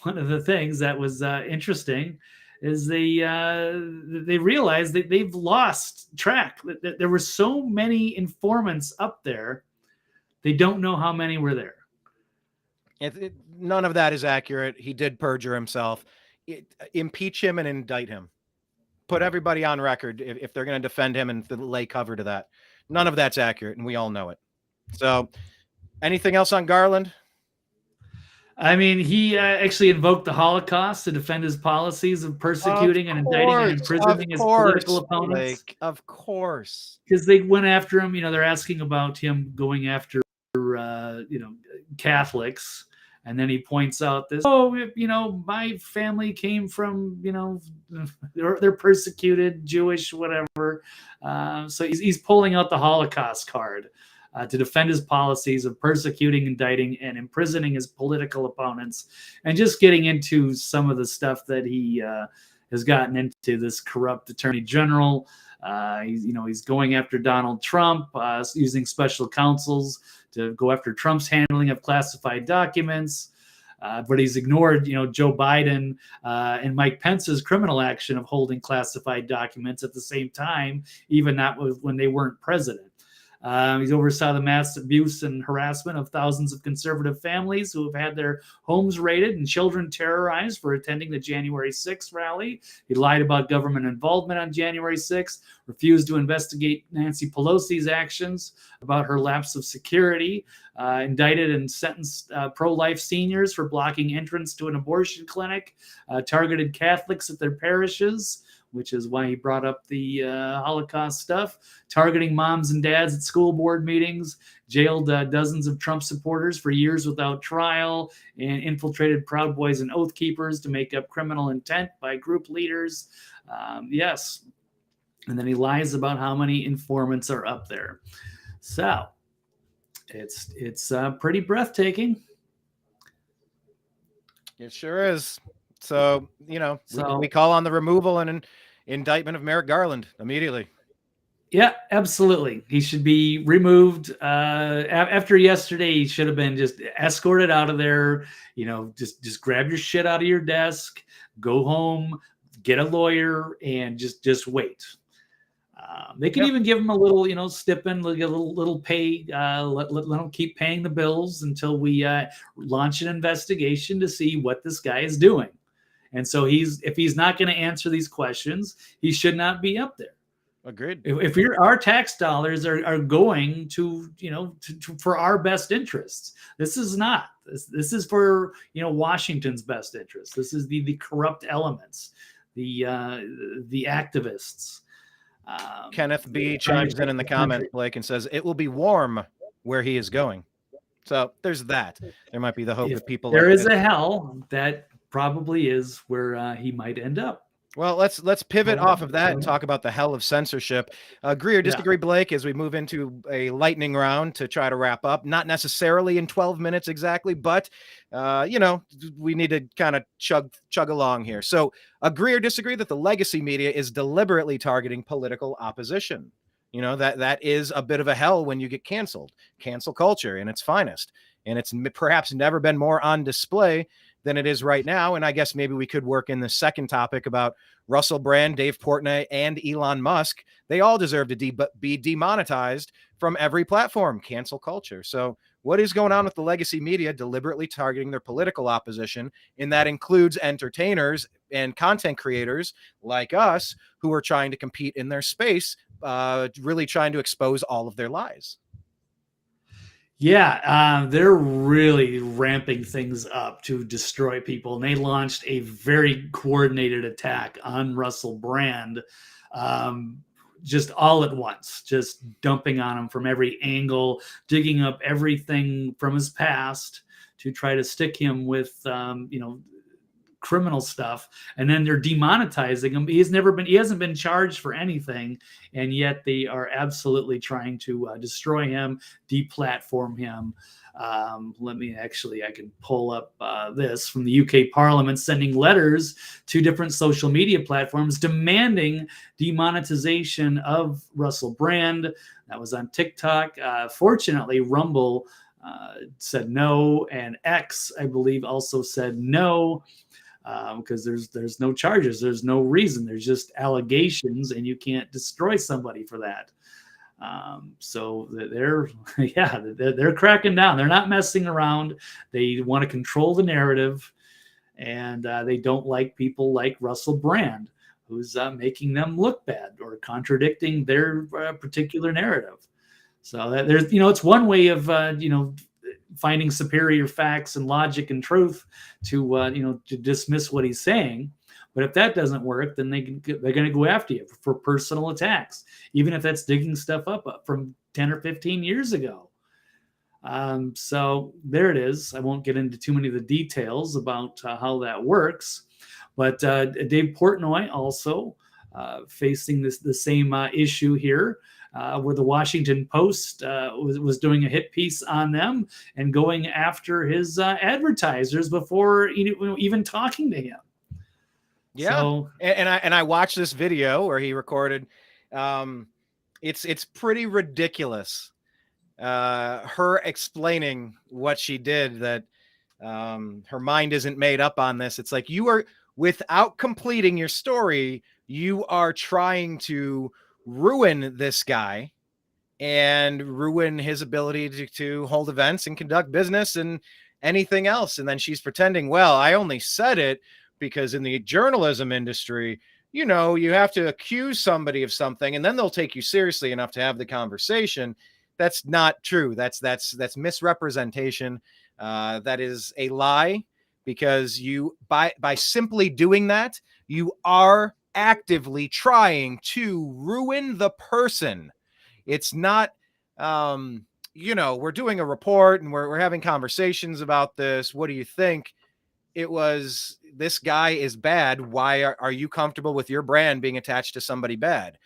one of the things that was interesting is they realized that they've lost track. That there were so many informants up there, they don't know how many were there. None of that is accurate. He did perjure himself. Impeach him and indict him. Put everybody on record if they're going to defend him and lay cover to that. None of that's accurate, and we all know it. So, anything else on Garland? I mean, he actually invoked the Holocaust to defend his policies of persecuting and indicting and imprisoning his political opponents. Of course. Because they went after him. They're asking about him going after, Catholics. And then he points out this, my family came from, they're persecuted, Jewish, whatever. So he's pulling out the Holocaust card to defend his policies of persecuting, indicting, and imprisoning his political opponents, and just getting into some of the stuff that he has gotten into. This corrupt attorney general, he's going after Donald Trump, using special counsels to go after Trump's handling of classified documents. But he's ignored, Joe Biden and Mike Pence's criminal action of holding classified documents at the same time, even not when they weren't president. He's oversaw the mass abuse and harassment of thousands of conservative families who have had their homes raided and children terrorized for attending the January 6th rally. He lied about government involvement on January 6th, refused to investigate Nancy Pelosi's actions about her lapse of security, indicted and sentenced pro-life seniors for blocking entrance to an abortion clinic, targeted Catholics at their parishes which is why he brought up the Holocaust stuff, targeting moms and dads at school board meetings, jailed dozens of Trump supporters for years without trial, and infiltrated Proud Boys and Oath Keepers to make up criminal intent by group leaders. Yes. And then he lies about how many informants are up there. So it's pretty breathtaking. It sure is. So, So- we call on the removal and an indictment of Merrick Garland immediately. Yeah, absolutely. He should be removed. After yesterday, he should have been just escorted out of there. Just grab your shit out of your desk, go home, get a lawyer, and just wait. They can even give him a little, stipend, like a little pay. Let him keep paying the bills until we launch an investigation to see what this guy is doing. And so if he's not going to answer these questions, he should not be up there. Agreed. If our tax dollars are going to for our best interests, this is not. This is for Washington's best interests. This is the corrupt elements, the activists. Kenneth B chimes in the comments, Blake, and says it will be warm where he is going. So there's that. There might be the hope that people. There is a hell that probably is where he might end up. Well, let's pivot off of that and talk about the hell of censorship. Agree or disagree, Blake, as we move into a lightning round to try to wrap up. Not necessarily in 12 minutes exactly, but we need to kind of chug along here. So agree or disagree that the legacy media is deliberately targeting political opposition. That is a bit of a hell when you get canceled. Cancel culture in its finest. And it's perhaps never been more on display than it is right now. And I guess maybe we could work in the second topic about Russell Brand, Dave Portnoy, and Elon Musk. They all deserve to be demonetized from every platform. Cancel culture. So what is going on with the legacy media deliberately targeting their political opposition? And that includes entertainers and content creators like us who are trying to compete in their space, really trying to expose all of their lies. Yeah, they're really ramping things up to destroy people. And they launched a very coordinated attack on Russell Brand, just all at once, just dumping on him from every angle, digging up everything from his past to try to stick him with, criminal stuff. And then they're demonetizing him. He hasn't been charged for anything. And yet they are absolutely trying to destroy him, deplatform him. I can pull up this from the UK Parliament, sending letters to different social media platforms demanding demonetization of Russell Brand. That was on TikTok. Fortunately, Rumble said no, and X, I believe, also said no. Because there's no charges, there's no reason, there's just allegations, and you can't destroy somebody for that. So they're cracking down. They're not messing around. They want to control the narrative, and they don't like people like Russell Brand, who's making them look bad or contradicting their particular narrative. So there's it's one way of finding superior facts and logic and truth to dismiss what he's saying. But if that doesn't work, then they're going to go after you for personal attacks, even if that's digging stuff up from 10 or 15 years ago. So there it is. I won't get into too many of the details about how that works. But Dave Portnoy also facing the same issue here. Where the Washington Post was doing a hit piece on them and going after his advertisers before even talking to him. Yeah, so, and I watched this video where he recorded. It's pretty ridiculous. Her explaining what she did, that her mind isn't made up on this. It's like, you are, without completing your story, you are trying to ruin this guy and ruin his ability to hold events and conduct business and anything else. And then she's pretending, well, I only said it because in the journalism industry, you have to accuse somebody of something and then they'll take you seriously enough to have the conversation. That's not true. That's misrepresentation. That is a lie, because you, by simply doing that, you are actively trying to ruin the person. It's not, we're doing a report and we're having conversations about this. What do you think? It was, this guy is bad. Why are you comfortable with your brand being attached to somebody bad?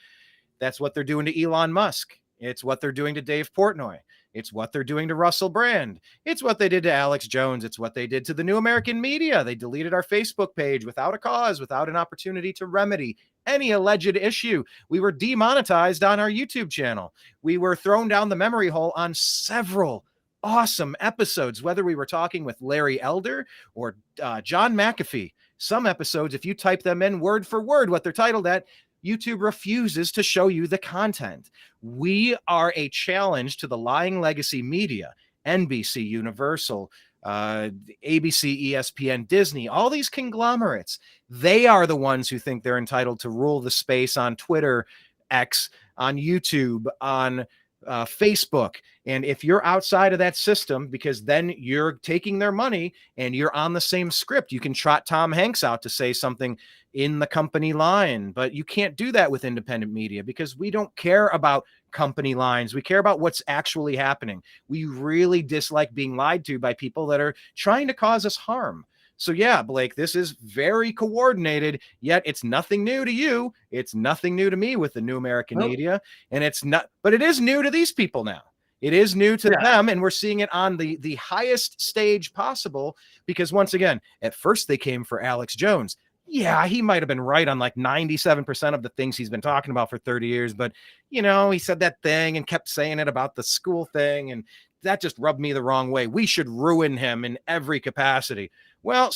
That's what they're doing to Elon Musk. It's what they're doing to Dave Portnoy. It's what they're doing to Russell Brand. It's what they did to Alex Jones. It's what they did to the New American Media. They deleted our Facebook page without a cause, without an opportunity to remedy any alleged issue. We were demonetized on our YouTube channel. We were thrown down the memory hole on several awesome episodes, whether we were talking with Larry Elder or John McAfee. Some episodes, if you type them in word for word, what they're titled at, YouTube refuses to show you the content. We are a challenge to the lying legacy media, NBC, Universal, ABC, ESPN, Disney, all these conglomerates. They are the ones who think they're entitled to rule the space on Twitter, X, on YouTube, on Facebook. And if you're outside of that system, because then you're taking their money and you're on the same script, you can trot Tom Hanks out to say something in the company line, but you can't do that with independent media because we don't care about company lines. We care about what's actually happening. We really dislike being lied to by people that are trying to cause us harm. So yeah, Blake, this is very coordinated, yet it's nothing new to you. It's nothing new to me with the New American Media. And it's not, but it is new to these people now. It is new to them, and we're seeing it on the highest stage possible because once again, at first they came for Alex Jones. Yeah, he might have been right on like 97% of the things he's been talking about for 30 years. But, he said that thing and kept saying it about the school thing. And that just rubbed me the wrong way. We should ruin him in every capacity. Well,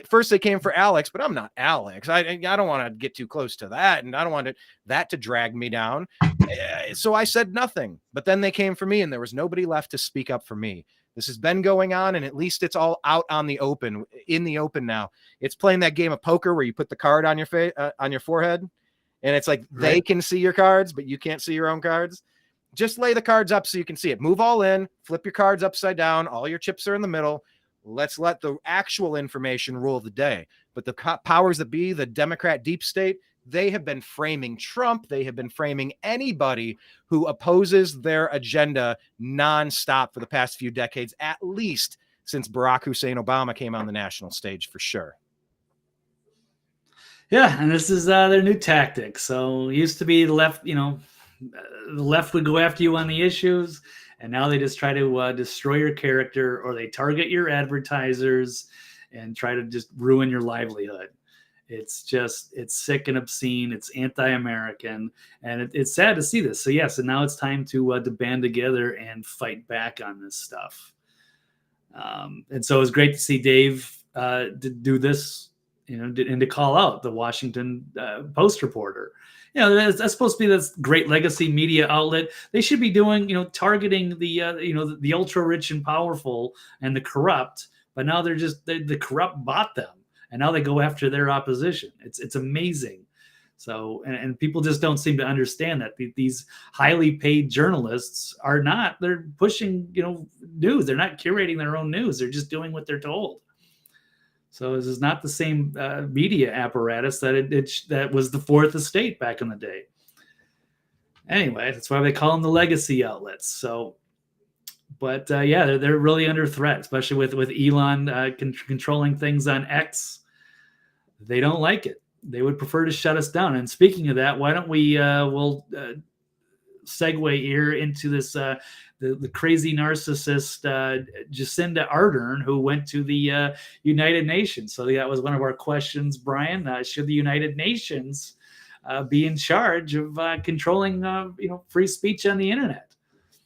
first they came for Alex, but I'm not Alex. I don't want to get too close to that. And I don't want that to drag me down. So I said nothing. But then they came for me and there was nobody left to speak up for me. This has been going on, and at least it's all out in the open now. It's playing that game of poker where you put the card on your face, on your forehead, and it's like they can see your cards, but you can't see your own cards. Just lay the cards up so you can see it. Move all in, flip your cards upside down. All your chips are in the middle. Let's let the actual information rule the day. But the powers that be, the Democrat deep state, they have been framing Trump. They have been framing anybody who opposes their agenda nonstop for the past few decades, at least since Barack Hussein Obama came on the national stage, for sure. Yeah, and this is their new tactic. So it used to be the left, the left would go after you on the issues, and now they just try to destroy your character, or they target your advertisers and try to just ruin your livelihood. It's sick and obscene. It's anti-American, and it's sad to see this. So yes, and now it's time to band together and fight back on this stuff. And so it's great to see Dave to do this, and to call out the Washington Post reporter. That's supposed to be this great legacy media outlet. They should be doing, targeting the ultra rich and powerful and the corrupt. But now they're just the corrupt bought them. And now they go after their opposition. It's amazing. So, and people just don't seem to understand that these highly paid journalists they're pushing, news. They're not curating their own news. They're just doing what they're told. So this is not the same media apparatus that was the Fourth Estate back in the day. Anyway, that's why they call them the legacy outlets. So, but they're really under threat, especially with Elon controlling things on X. They don't like it. They would prefer to shut us down. And speaking of that, why don't we we'll segue here into this the crazy narcissist Jacinda Ardern, who went to the United Nations. So that was one of our questions, Brian. Should the United Nations be in charge of controlling free speech on the internet?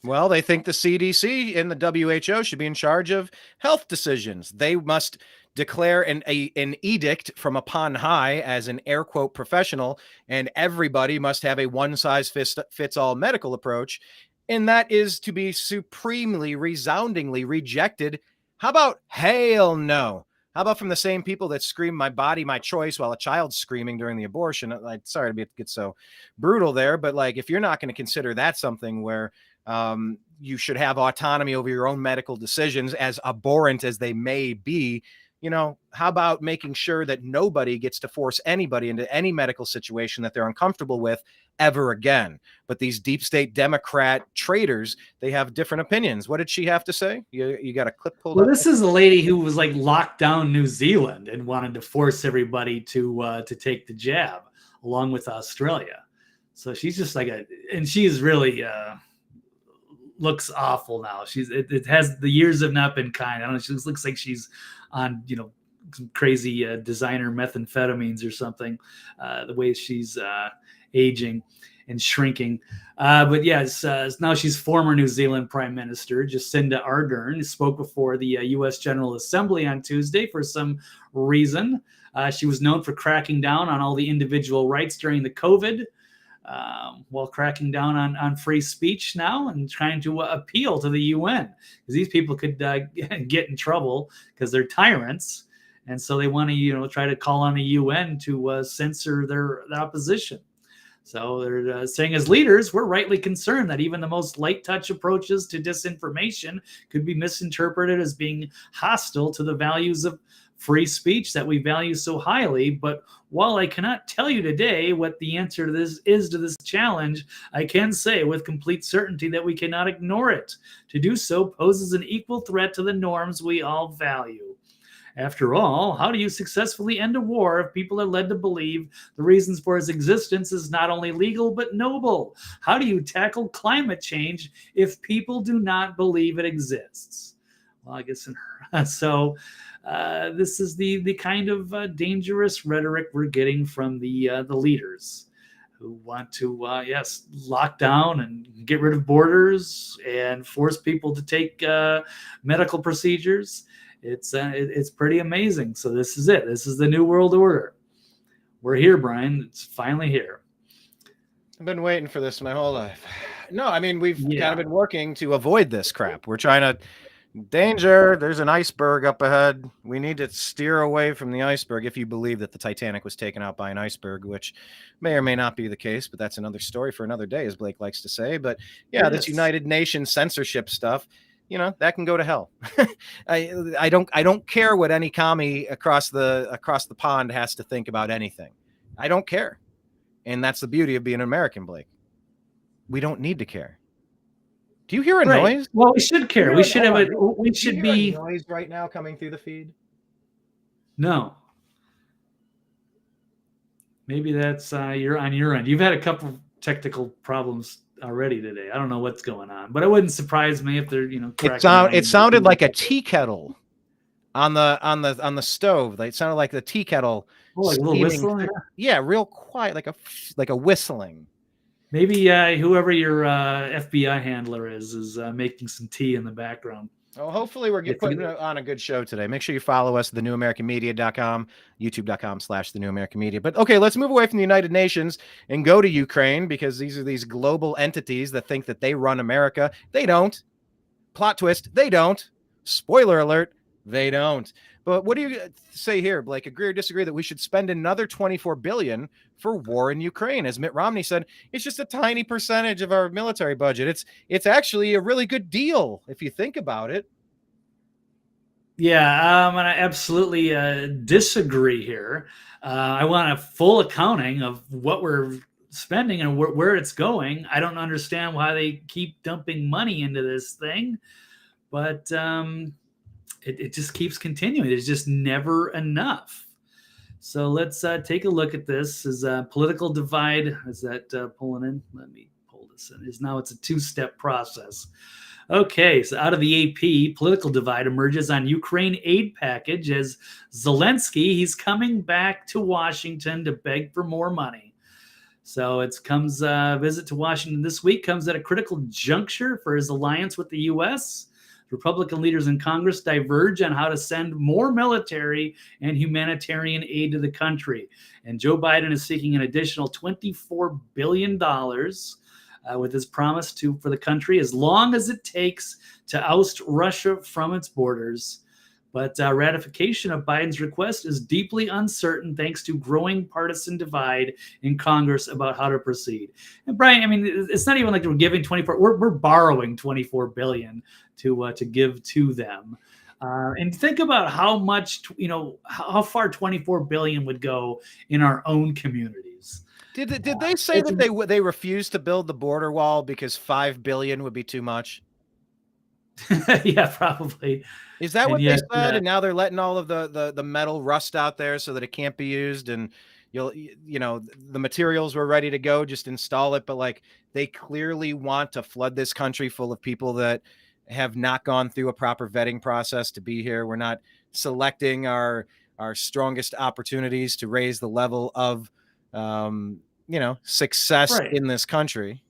Well, they think the CDC and the WHO should be in charge of health decisions. They must declare an edict from upon high as an air quote professional, and everybody must have a one-size-fits-all medical approach, and that is to be supremely, resoundingly rejected. How about hell no? How about from the same people that scream "my body, my choice" while a child's screaming during the abortion? Sorry to get so brutal there, but if you're not going to consider that something where you should have autonomy over your own medical decisions, as abhorrent as they may be, how about making sure that nobody gets to force anybody into any medical situation that they're uncomfortable with ever again? But these deep state Democrat traitors, they have different opinions. What did she have to say? You got a clip pulled up? This is a lady who was like locked down New Zealand and wanted to force everybody to take the jab along with Australia. So she's just and she's really looks awful now. It has, the years have not been kind. I don't know. She looks like she's on, some crazy designer methamphetamines or something, the way she's aging and shrinking. But yes, now she's former New Zealand Prime Minister Jacinda Ardern spoke before the U.S. General Assembly on Tuesday for some reason. She was known for cracking down on all the individual rights during the COVID, while cracking down on free speech now and trying to appeal to the UN, because these people could get in trouble because they're tyrants. And so they want to, try to call on the UN to censor their opposition. So they're saying, as leaders, we're rightly concerned that even the most light touch approaches to disinformation could be misinterpreted as being hostile to the values of free speech that we value so highly. But while I cannot tell you today what the answer to this challenge, I can say with complete certainty that we cannot ignore it. To do so poses an equal threat to the norms we all value. After all, how do you successfully end a war if people are led to believe the reasons for its existence is not only legal but noble? How do you tackle climate change if people do not believe it exists? Well, I guess so. This is the kind of dangerous rhetoric we're getting from the leaders who want to, lock down and get rid of borders and force people to take medical procedures. It's pretty amazing. So this is it. This is the new world order. We're here, Brian. It's finally here. I've been waiting for this my whole life. No, I mean, we've kind of been working to avoid this crap. We're trying to, danger, there's an iceberg up ahead. We need to steer away from the iceberg, if you believe that the Titanic was taken out by an iceberg, which may or may not be the case, but that's another story for another day, as Blake likes to say. But yeah, this United Nations censorship stuff, that can go to hell. I don't care what any commie across the pond has to think about anything. I don't care. And that's the beauty of being an American, Blake. We don't need to care. Do you hear a noise? Well, we should care. We should have a. We should be noise right now coming through the feed. No. Maybe that's you're on your end. You've had a couple of technical problems already today. I don't know what's going on, but it wouldn't surprise me if they're It sounded like a tea kettle on the stove. It sounded like the tea kettle. Oh, like a little whistling. Yeah, real quiet, like a whistling. Maybe whoever your FBI handler is making some tea in the background. Oh, hopefully we're putting on a good show today. Make sure you follow us, thenewamericanmedia.com, youtube.com/thenewamericanmedia. But okay, let's move away from the United Nations and go to Ukraine, because these are these global entities that think that they run America. They don't. Plot twist, they don't. Spoiler alert, they don't. But what do you say here, Blake? Agree or disagree that we should spend another $24 billion for war in Ukraine? As Mitt Romney said, it's just a tiny percentage of our military budget. It's actually a really good deal if you think about it. Yeah, and I absolutely disagree here. I want a full accounting of what we're spending and where it's going. I don't understand why they keep dumping money into this thing, but it just keeps continuing. There's just never enough. So let's take a look at this. Is political divide, is that pulling in? Let me pull this in. It's a two-step process. Okay, so out of the AP, political divide emerges on Ukraine aid package as Zelensky, he's coming back to Washington to beg for more money. So it comes visit to Washington this week comes at a critical juncture for his alliance with the U.S. Republican leaders in Congress diverge on how to send more military and humanitarian aid to the country. And Joe Biden is seeking an additional $24 billion with his promise for the country, as long as it takes to oust Russia from its borders. But ratification of Biden's request is deeply uncertain thanks to growing partisan divide in Congress about how to proceed. And Brian, I mean, it's not even like we're giving 24. We're borrowing $24 billion to give to them. And think about how much, how far 24 billion would go in our own communities. Did they say that they refused to build the border wall because 5 billion would be too much? Yeah, probably. Is that And what yet, they said? And now they're letting all of the metal rust out there so that it can't be used, and the materials were ready to go, just install it. But like, they clearly want to flood this country full of people that have not gone through a proper vetting process to be here. We're not selecting our strongest opportunities to raise the level of success Right. in this country.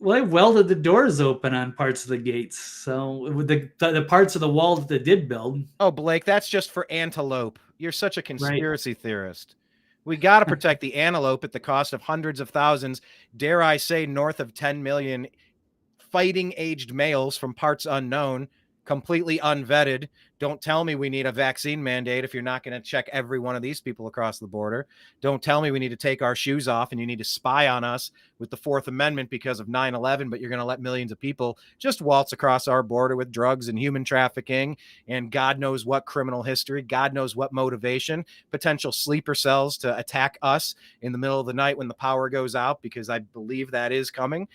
Well, they welded the doors open on parts of the gates. So with the parts of the wall that they did build. Oh, Blake, that's just for antelope. You're such a conspiracy theorist. We got to protect the antelope at the cost of hundreds of thousands, dare I say north of 10 million fighting aged males from parts unknown, completely unvetted. Don't tell me we need a vaccine mandate if you're not going to check every one of these people across the border. Don't tell me we need to take our shoes off and you need to spy on us with the Fourth Amendment because of 9/11, but you're going to let millions of people just waltz across our border with drugs and human trafficking and God knows what criminal history, God knows what motivation, potential sleeper cells to attack us in the middle of the night when the power goes out, because I believe that is coming.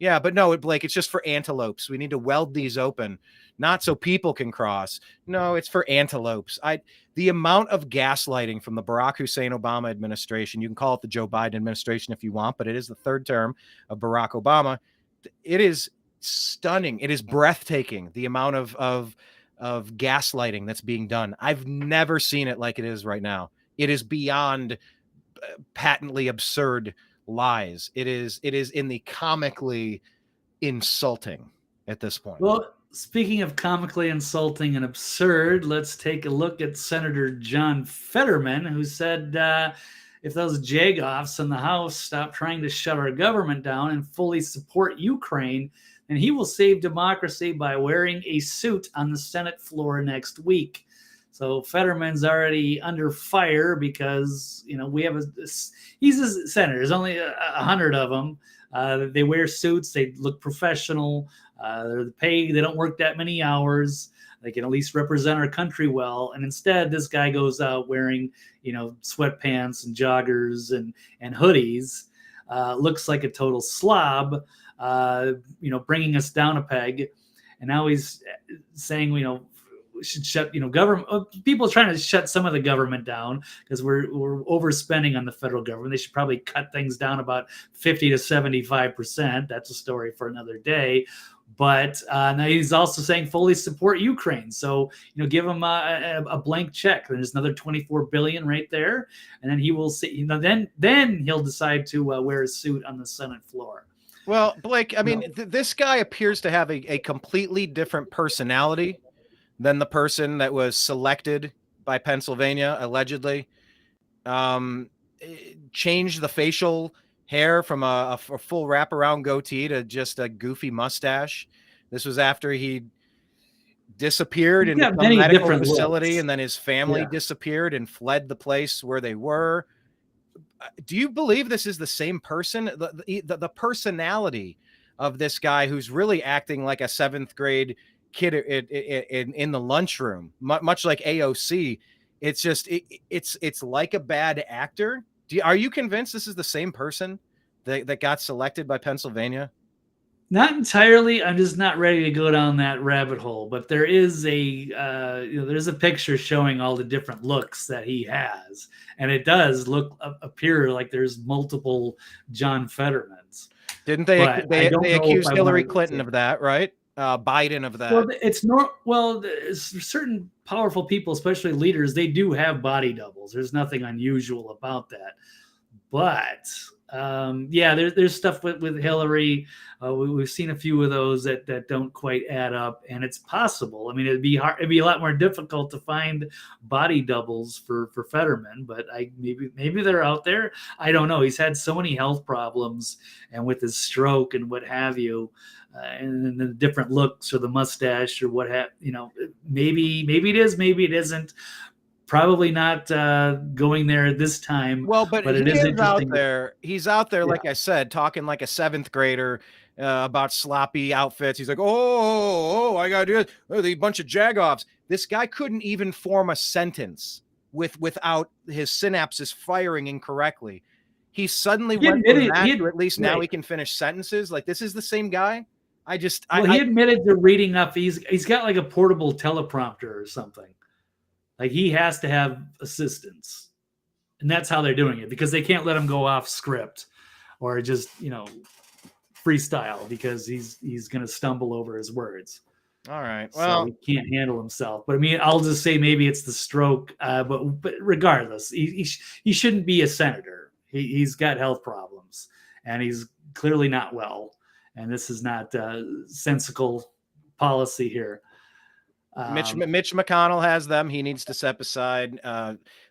Yeah, but no, Blake, it's just for antelopes. We need to weld these open, not so people can cross. No, it's for antelopes. The amount of gaslighting from the Barack Hussein Obama administration, you can call it the Joe Biden administration if you want, but it is the third term of Barack Obama. It is stunning. It is breathtaking, the amount of gaslighting that's being done. I've never seen it like it is right now. It is beyond patently absurd lies. It is in the comically insulting at this point. Well, speaking of comically insulting and absurd, let's take a look at Senator John Fetterman, who said if those jagoffs in the House stop trying to shut our government down and fully support Ukraine, then he will save democracy by wearing a suit on the Senate floor next week. So Fetterman's already under fire because, we have he's a senator. There's only 100 of them. They wear suits. They look professional. They're paid. They don't work that many hours. They can at least represent our country well. And instead, this guy goes out wearing, sweatpants and joggers and hoodies. Looks like a total slob, bringing us down a peg. And now he's saying, we should shut, government. People are trying to shut some of the government down because we're overspending on the federal government. They should probably cut things down about 50 to 75%. That's a story for another day. But now he's also saying fully support Ukraine. So, give him a blank check. There's another 24 billion right there. And then he will see, then he'll decide to wear a suit on the Senate floor. Well, Blake, I mean, this guy appears to have a completely different personality than the person that was selected by Pennsylvania, allegedly. Changed the facial hair from a full wraparound goatee to just a goofy mustache. This was after he disappeared in a medical facility looks. And then his family disappeared and fled the place where they were. Do you believe this is the same person? The personality of this guy who's really acting like a 7th grade kid in the lunchroom, much like AOC. It's just it's like a bad actor. Are you convinced this is the same person that got selected by Pennsylvania? Not entirely. I'm just not ready to go down that rabbit hole. But there is there's a picture showing all the different looks that he has, and it does appear like there's multiple John Fettermans. Didn't they accused Hillary Clinton of that, right? Biden of that. Well, certain powerful people, especially leaders, they do have body doubles. There's nothing unusual about that. But there's stuff with Hillary. We've seen a few of those that don't quite add up, and it's possible. I mean, it'd be hard. It'd be a lot more difficult to find body doubles for Fetterman, but maybe they're out there. I don't know. He's had so many health problems, and with his stroke and what have you. And the different looks or the mustache or what maybe it is, maybe it isn't. Probably not going there this time. Well, but it is out there. He's out there, like I said, talking like a 7th grader, about sloppy outfits. He's like, oh, I got to do it. Oh, the bunch of jagoffs. This guy couldn't even form a sentence without his synapses firing incorrectly. He suddenly went from that to at least now he can finish sentences. Like, this is the same guy. He admitted to reading up. He's got like a portable teleprompter or something. Like, he has to have assistance. And that's how they're doing it, because they can't let him go off script or just, freestyle, because he's going to stumble over his words. All right. Well, so he can't handle himself. But I mean, I'll just say maybe it's the stroke. But regardless, he shouldn't be a senator. He's got health problems, and he's clearly not well. And this is not sensical policy here. Mitch McConnell has them. He needs to step aside.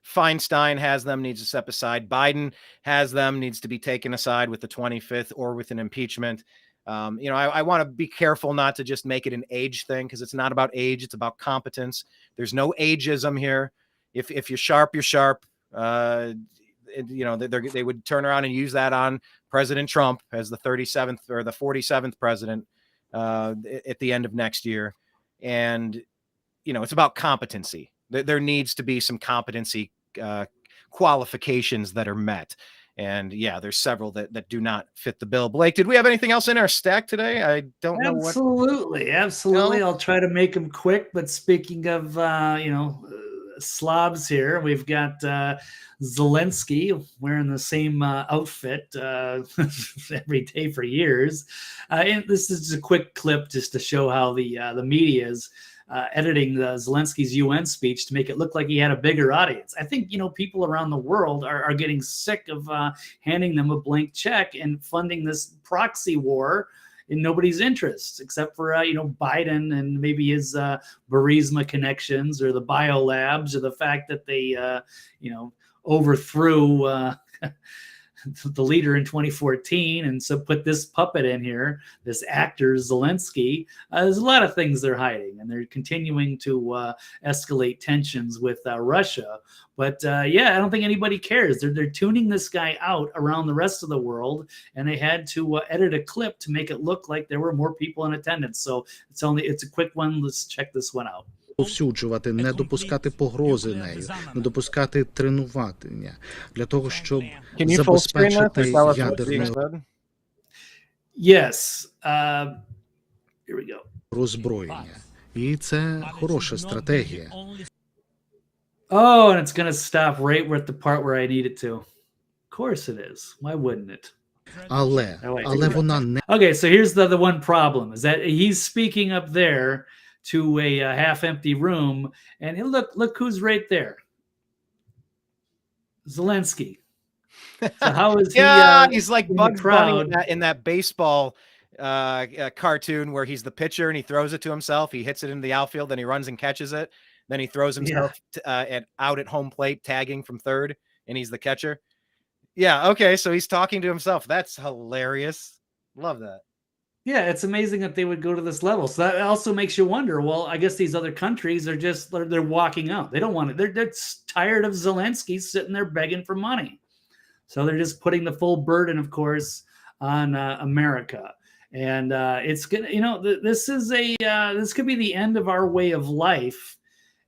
Feinstein has them, needs to step aside. Biden has them, needs to be taken aside with the 25th or with an impeachment. I want to be careful not to just make it an age thing, because it's not about age. It's about competence. There's no ageism here. If you're sharp, you're sharp. They would turn around and use that on President Trump as the 37th or the 47th president at the end of next year. And, it's about competency. There needs to be some competency qualifications that are met. And yeah, there's several that do not fit the bill. Blake, did we have anything else in our stack today? I don't know. Absolutely. No? I'll try to make them quick. But speaking of, slobs here, we've got Zelensky wearing the same outfit every day for years. And this is just a quick clip just to show how the media is editing Zelensky's UN speech to make it look like he had a bigger audience. I think, people around the world are getting sick of handing them a blank check and funding this proxy war in nobody's interests, except for, Biden and maybe his Burisma connections, or the biolabs, or the fact that they, overthrew the leader in 2014, and so put this puppet in here, this actor Zelensky. There's a lot of things they're hiding, and they're continuing to escalate tensions with Russia. But I don't think anybody cares. They're tuning this guy out around the rest of the world, and they had to edit a clip to make it look like there were more people in attendance. So it's a quick one. Let's check this one out. Повсюджувати, не допускати погрози нею, не допускати тренування для того, щоб забезпечити ядерне роззброєння. І це хороша стратегія. Oh, and it's going to stop right at the part where I need it to. Of course it is. Why wouldn't it? Але вона не... Okay, so here's the one problem, is that he's speaking up there to a half-empty room, and look who's right there. Zelensky. So how is he? He's like Bugs Bunny in that baseball cartoon where he's the pitcher and he throws it to himself. He hits it into the outfield, then he runs and catches it. Then he throws himself out at home plate, tagging from third, and he's the catcher. Yeah, okay, so he's talking to himself. That's hilarious. Love that. Yeah, it's amazing that they would go to this level. So that also makes you wonder, well, I guess these other countries are just, they're walking out. They don't want it. They're tired of Zelensky sitting there begging for money. So they're just putting the full burden, of course, on America. And it's going to, this could be the end of our way of life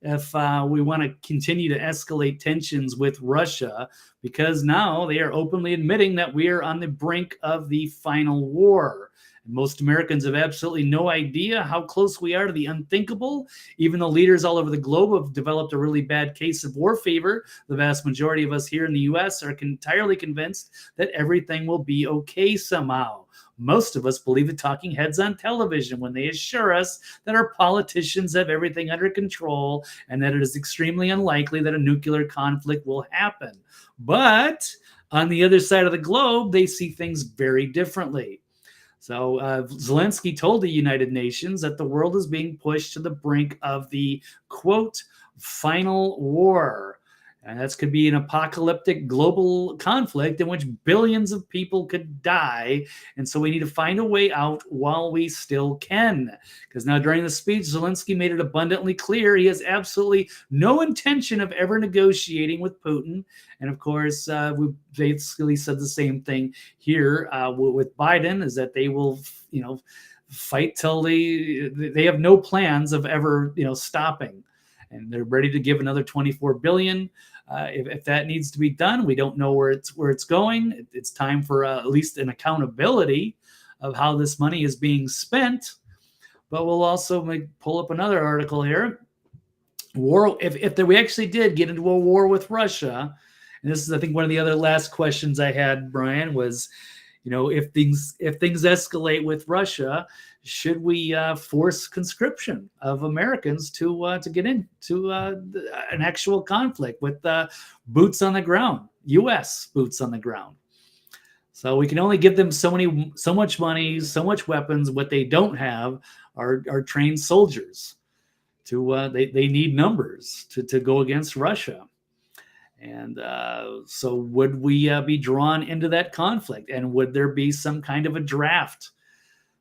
if we want to continue to escalate tensions with Russia, because now they are openly admitting that we are on the brink of the final war. Most Americans have absolutely no idea how close we are to the unthinkable. Even though leaders all over the globe have developed a really bad case of war fever, the vast majority of us here in the U.S. are entirely convinced that everything will be okay somehow. Most of us believe the talking heads on television when they assure us that our politicians have everything under control and that it is extremely unlikely that a nuclear conflict will happen. But on the other side of the globe, they see things very differently. So Zelensky told the United Nations that the world is being pushed to the brink of the, quote, final war. And that could be an apocalyptic global conflict in which billions of people could die. And so we need to find a way out while we still can. Because now during the speech, Zelensky made it abundantly clear he has absolutely no intention of ever negotiating with Putin. And of course, we basically said the same thing here with Biden, is that they will, fight till they have no plans of ever, stopping. And they're ready to give another 24 billion. If that needs to be done, we don't know where it's going. It's time for at least an accountability of how this money is being spent. But we'll also pull up another article here. War. If we actually did get into a war with Russia, and this is, I think, one of the other last questions I had, Brian, was, if things escalate with Russia, should we force conscription of Americans to get into an actual conflict with boots on the ground, U.S. boots on the ground? So we can only give them so much money, so much weapons. What they don't have are trained soldiers. They need numbers to go against Russia. And so would we be drawn into that conflict? And would there be some kind of a draft?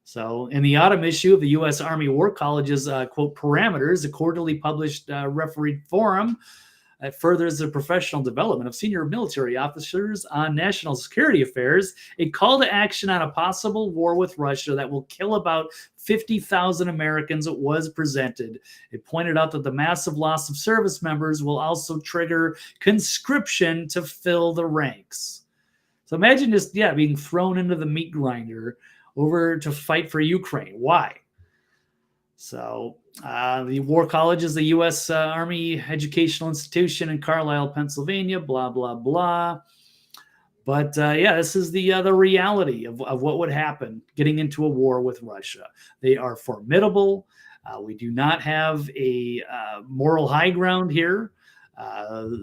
So in the autumn issue of the U.S. Army War College's, quote, parameters, a quarterly published refereed forum, furthers the professional development of senior military officers on national security affairs, a call to action on a possible war with Russia that will kill about 50,000 Americans was presented. It pointed out that the massive loss of service members will also trigger conscription to fill the ranks. So imagine just, being thrown into the meat grinder over to fight for Ukraine. Why? So the War College is the U.S. Army Educational Institution in Carlisle, Pennsylvania, blah, blah, blah. But this is the reality of what would happen getting into a war with Russia. They are formidable. We do not have a moral high ground here.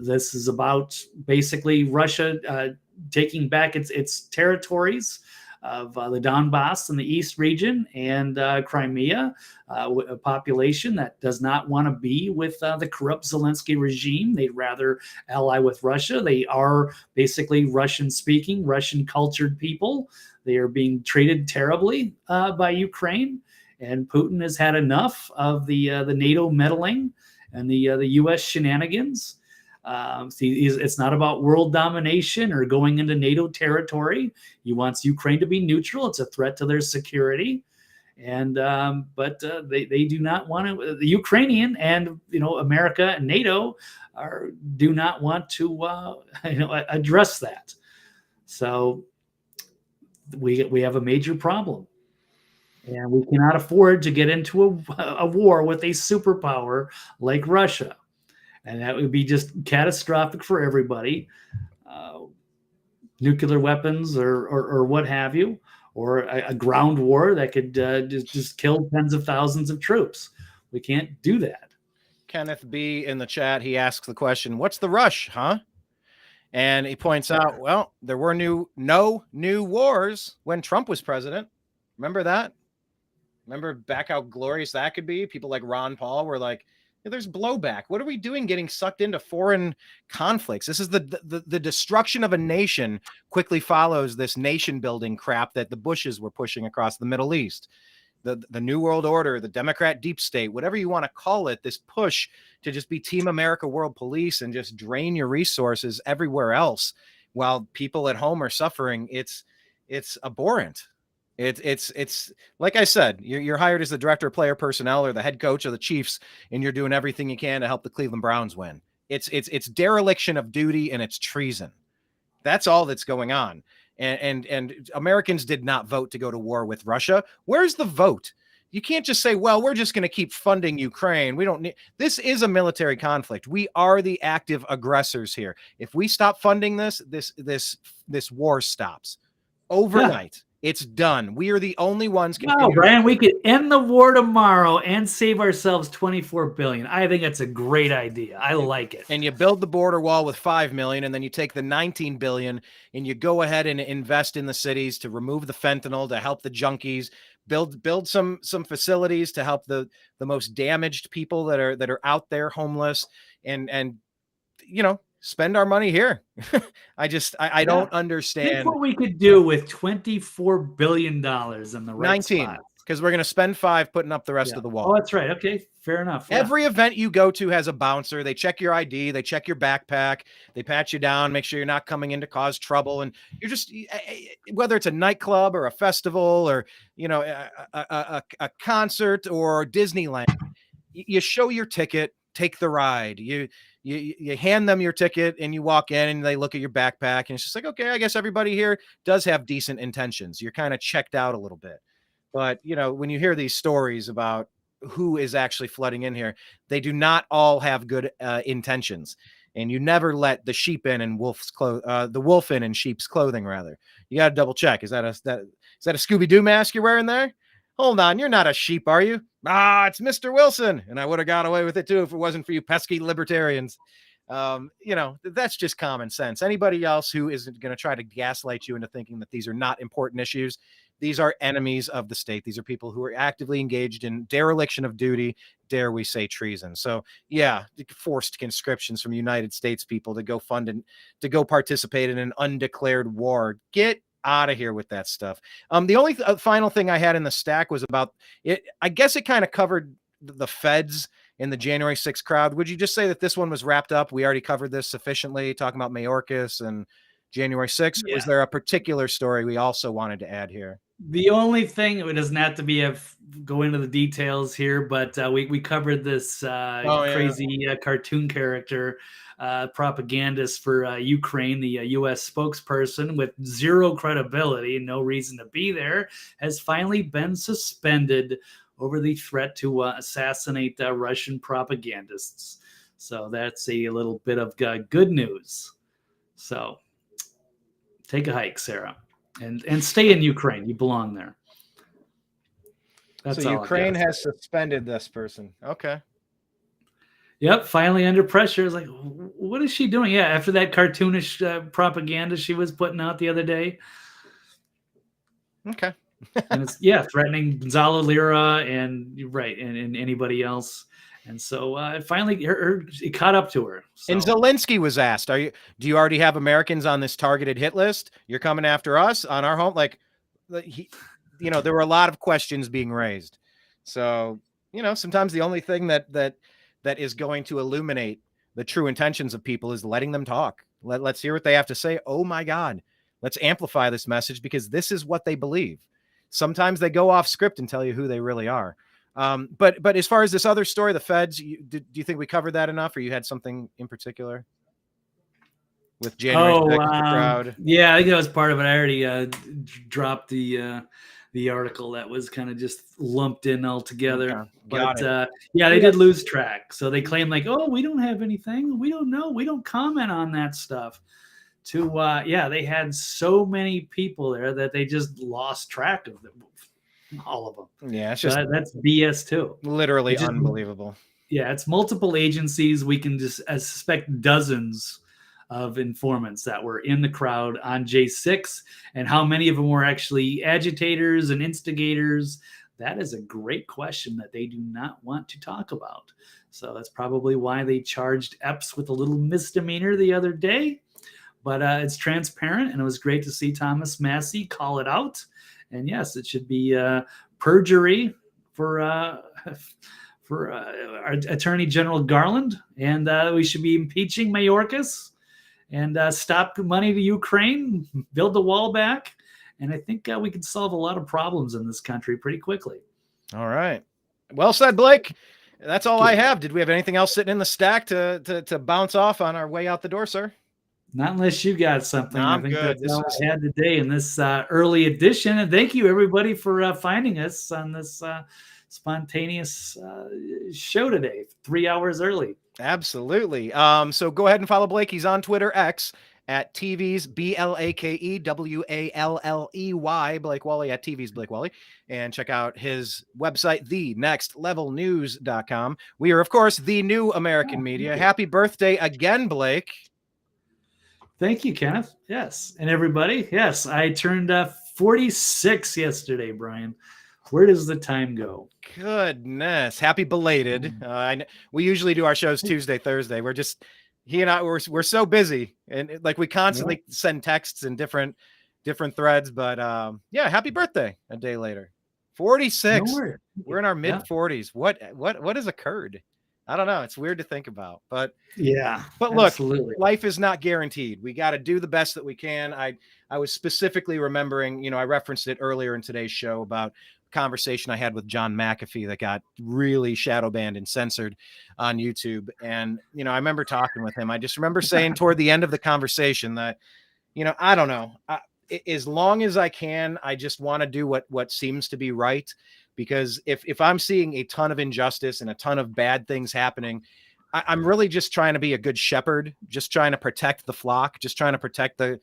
This is about basically Russia taking back its territories of the Donbass in the East region and Crimea, a population that does not want to be with the corrupt Zelensky regime. They'd rather ally with Russia. They are basically Russian-speaking, Russian-cultured people. They are being treated terribly by Ukraine, and Putin has had enough of the NATO meddling and the U.S. shenanigans. It's not about world domination or going into NATO territory. He wants Ukraine to be neutral. It's a threat to their security. And but they do not want to. The Ukrainian and America and NATO do not want to address that. So we have a major problem, and we cannot afford to get into a war with a superpower like Russia. And that would be just catastrophic for everybody. Nuclear weapons or what have you, or a ground war that could just kill tens of thousands of troops. We can't do that. Kenneth B. in the chat, he asks the question, what's the rush, huh? And he points out, well, there were no new wars when Trump was president. Remember that? Remember back how glorious that could be? People like Ron Paul were like, there's blowback. What are we doing getting sucked into foreign conflicts? This is the destruction of a nation quickly follows this nation building crap that the Bushes were pushing across the Middle East. The New World Order, the Democrat deep state, whatever you want to call it, this push to just be Team America World Police and just drain your resources everywhere else while people at home are suffering. It's abhorrent. It's like I said, you're hired as the director of player personnel or the head coach of the Chiefs, and you're doing everything you can to help the Cleveland Browns win. It's dereliction of duty, and it's treason. That's all that's going on. And Americans did not vote to go to war with Russia. Where's the vote? You can't just say, well, we're just going to keep funding Ukraine. We don't need, this is a military conflict. We are the active aggressors here. If we stop funding this war stops overnight. Yeah. It's done. We are the only ones. No, Brian, we could end the war tomorrow and save ourselves $24 billion. I think that's a great idea. I like it. And you build the border wall with $5 million, and then you take the $19 billion and you go ahead and invest in the cities to remove the fentanyl, to help the junkies, build some facilities to help the most damaged people that are out there homeless, and spend our money here. I don't Think understand. what we could do with $24 billion in the right 19, spot. because we're going to spend 5 putting up the rest of the wall. Oh, that's right. Okay, fair enough. Yeah. Every event you go to has a bouncer. They check your ID. They check your backpack. They pat you down, make sure you're not coming in to cause trouble. And you're just, whether it's a nightclub or a festival or, a concert or Disneyland, you show your ticket, take the ride. You hand them your ticket and you walk in and they look at your backpack and it's just like, okay, I guess everybody here does have decent intentions. You're kind of checked out a little bit. But, when you hear these stories about who is actually flooding in here, they do not all have good intentions. And you never let the sheep in and the wolf in sheep's clothing, rather. You got to double check. Is that a Scooby-Doo mask you're wearing there? Hold on. You're not a sheep, are you? It's Mr. Wilson. And I would have got away with it too if it wasn't for you pesky libertarians. That's just common sense. Anybody else who isn't going to try to gaslight you into thinking that these are not important issues, these are enemies of the state. These are people who are actively engaged in dereliction of duty, dare we say treason. So yeah, forced conscriptions from United States people to go fund and to go participate in an undeclared war. Get out of here with that stuff. The only final thing I had in the stack was about it. I guess it kind of covered the feds in the January 6th crowd. Would you just say that this one was wrapped up? We already covered this sufficiently, talking about Mayorkis and January 6th. Yeah. Was there a particular story we also wanted to add here? The only thing, it doesn't have to be go into the details here, but we covered this crazy cartoon character propagandist for Ukraine, the U.S. spokesperson with zero credibility, no reason to be there, has finally been suspended over the threat to assassinate Russian propagandists. So that's a little bit of good news. So take a hike, Sarah. And stay in Ukraine. You belong there. That's so Ukraine has suspended this person. Okay. Yep. Finally under pressure. It's like, what is she doing? Yeah. After that cartoonish propaganda she was putting out the other day. Okay. And it's threatening Gonzalo Lira and anybody else. And so finally it caught up to her. So. And Zelensky was asked, do you already have Americans on this targeted hit list? You're coming after us on our home? There were a lot of questions being raised. So, sometimes the only thing that is going to illuminate the true intentions of people is letting them talk. Let's hear what they have to say. Oh my God, let's amplify this message because this is what they believe. Sometimes they go off script and tell you who they really are. But as far as this other story, the feds, do you think we covered that enough, or you had something in particular with January 6th, the crowd? Yeah, I think that was part of it. I already dropped the article that was kind of just lumped in all together. Okay. But they did lose track. So they claim we don't have anything. We don't know. We don't comment on that stuff. They had so many people there that they just lost track of them. All of them. Yeah, it's just that's BS too. Literally unbelievable. Yeah, it's multiple agencies. We can just suspect dozens of informants that were in the crowd on J6, and how many of them were actually agitators and instigators. That is a great question that they do not want to talk about. So that's probably why they charged Epps with a little misdemeanor the other day. But it's transparent, and it was great to see Thomas Massey call it out. And yes, it should be perjury for our Attorney General Garland, and we should be impeaching Mayorkis and stop money to Ukraine, build the wall back, and I think we can solve a lot of problems in this country pretty quickly. All right, well said, Blake. That's all I have. Did we have anything else sitting in the stack to bounce off on our way out the door, sir? Not unless you got something. No, I think good. That's all I had today in this early edition. And thank you, everybody, for finding us on this spontaneous show today, 3 hours early. Absolutely. So go ahead and follow Blake. He's on Twitter, X, at TV's BLAKEWALLEY, Blake Walley at TV's Blake Walley. And check out his website, thenextlevelnews.com. We are, of course, the new American media. Happy birthday again, Blake. Thank you, Kenneth. Yes. And everybody. Yes. I turned 46 yesterday, Brian. Where does the time go? Goodness. Happy belated. We usually do our shows Tuesday, Thursday. We're just, he and I we're so busy, and like we constantly send texts in different threads. But yeah, happy birthday a day later. 46. No worries. We're in our mid 40s. What has occurred? I don't know. It's weird to think about, but Yeah, but look, absolutely. life is not guaranteed. We got to do the best that we can. I was specifically remembering, I referenced it earlier in today's show about a conversation I had with John McAfee that got really shadow banned and censored on YouTube. And, I remember talking with him. I just remember saying toward the end of the conversation that, I don't know. As long as I can, I just want to do what seems to be right. Because if I'm seeing a ton of injustice and a ton of bad things happening, I'm really just trying to be a good shepherd, just trying to protect the flock, just trying to protect the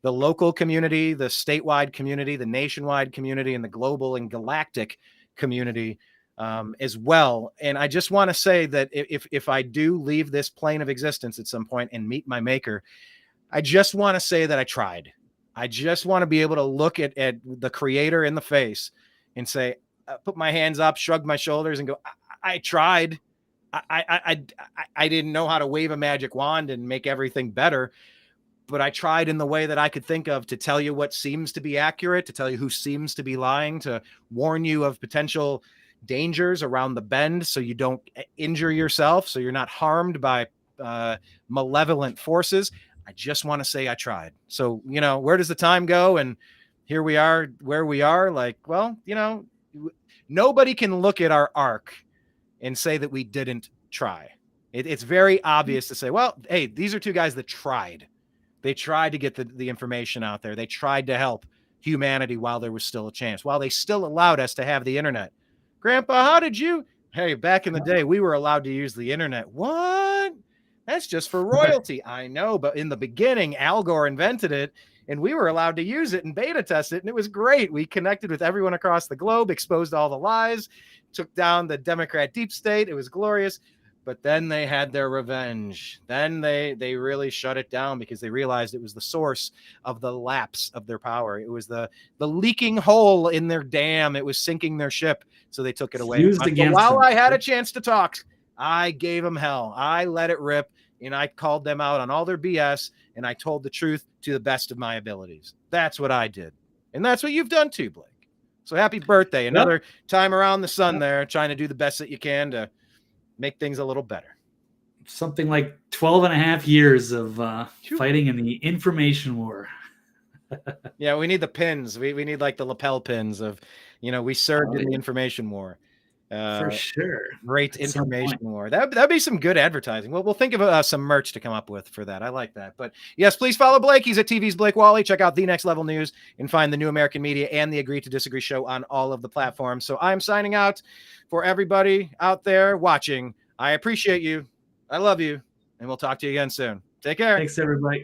local community, the statewide community, the nationwide community, and the global and galactic community as well. And I just want to say that if I do leave this plane of existence at some point and meet my maker, I just want to say that I tried. I just want to be able to look at the creator in the face and say, put my hands up, shrug my shoulders, and go, I tried. I didn't know how to wave a magic wand and make everything better, but I tried in the way that I could think of to tell you what seems to be accurate, to tell you who seems to be lying, to warn you of potential dangers around the bend so you don't injure yourself, so you're not harmed by malevolent forces. I just want to say I tried. So, where does the time go? And here we are where we are. Like, well, nobody can look at our arc and say that we didn't try. It's very obvious to say, well, hey, these are two guys that tried. They tried to get the information out there. They tried to help humanity while there was still a chance, while they still allowed us to have the internet. Grandpa, how did you? Hey, back in the day, we were allowed to use the internet. What? That's just for royalty. I know, but in the beginning, Al Gore invented it, and we were allowed to use it and beta test it, and it was great. We connected with everyone across the globe, exposed all the lies, took down the Democrat deep state. It was glorious. But then they had their revenge. Then they really shut it down because they realized it was the source of the lapse of their power. It was the leaking hole in their dam. It was sinking their ship. So they took it away. But while I had a chance to talk, I gave them hell. I let it rip, and I called them out on all their BS, and I told the truth to the best of my abilities. That's what I did. And that's what you've done too, Blake. So happy birthday. Another time around the sun there, trying to do the best that you can to make things a little better. Something like 12 and a half years of fighting in the information war. Yeah, we need the pins. We need like the lapel pins of, we served in the information war. For sure. Great information war. That'd be some good advertising. Well, we'll think of some merch to come up with for that. I like that. But yes, please follow Blake. He's at TV's Blake Walley. Check out The Next Level News and find the New American Media and the Agree to Disagree show on all of the platforms. So I'm signing out for everybody out there watching. I appreciate you. I love you. And we'll talk to you again soon. Take care. Thanks, everybody.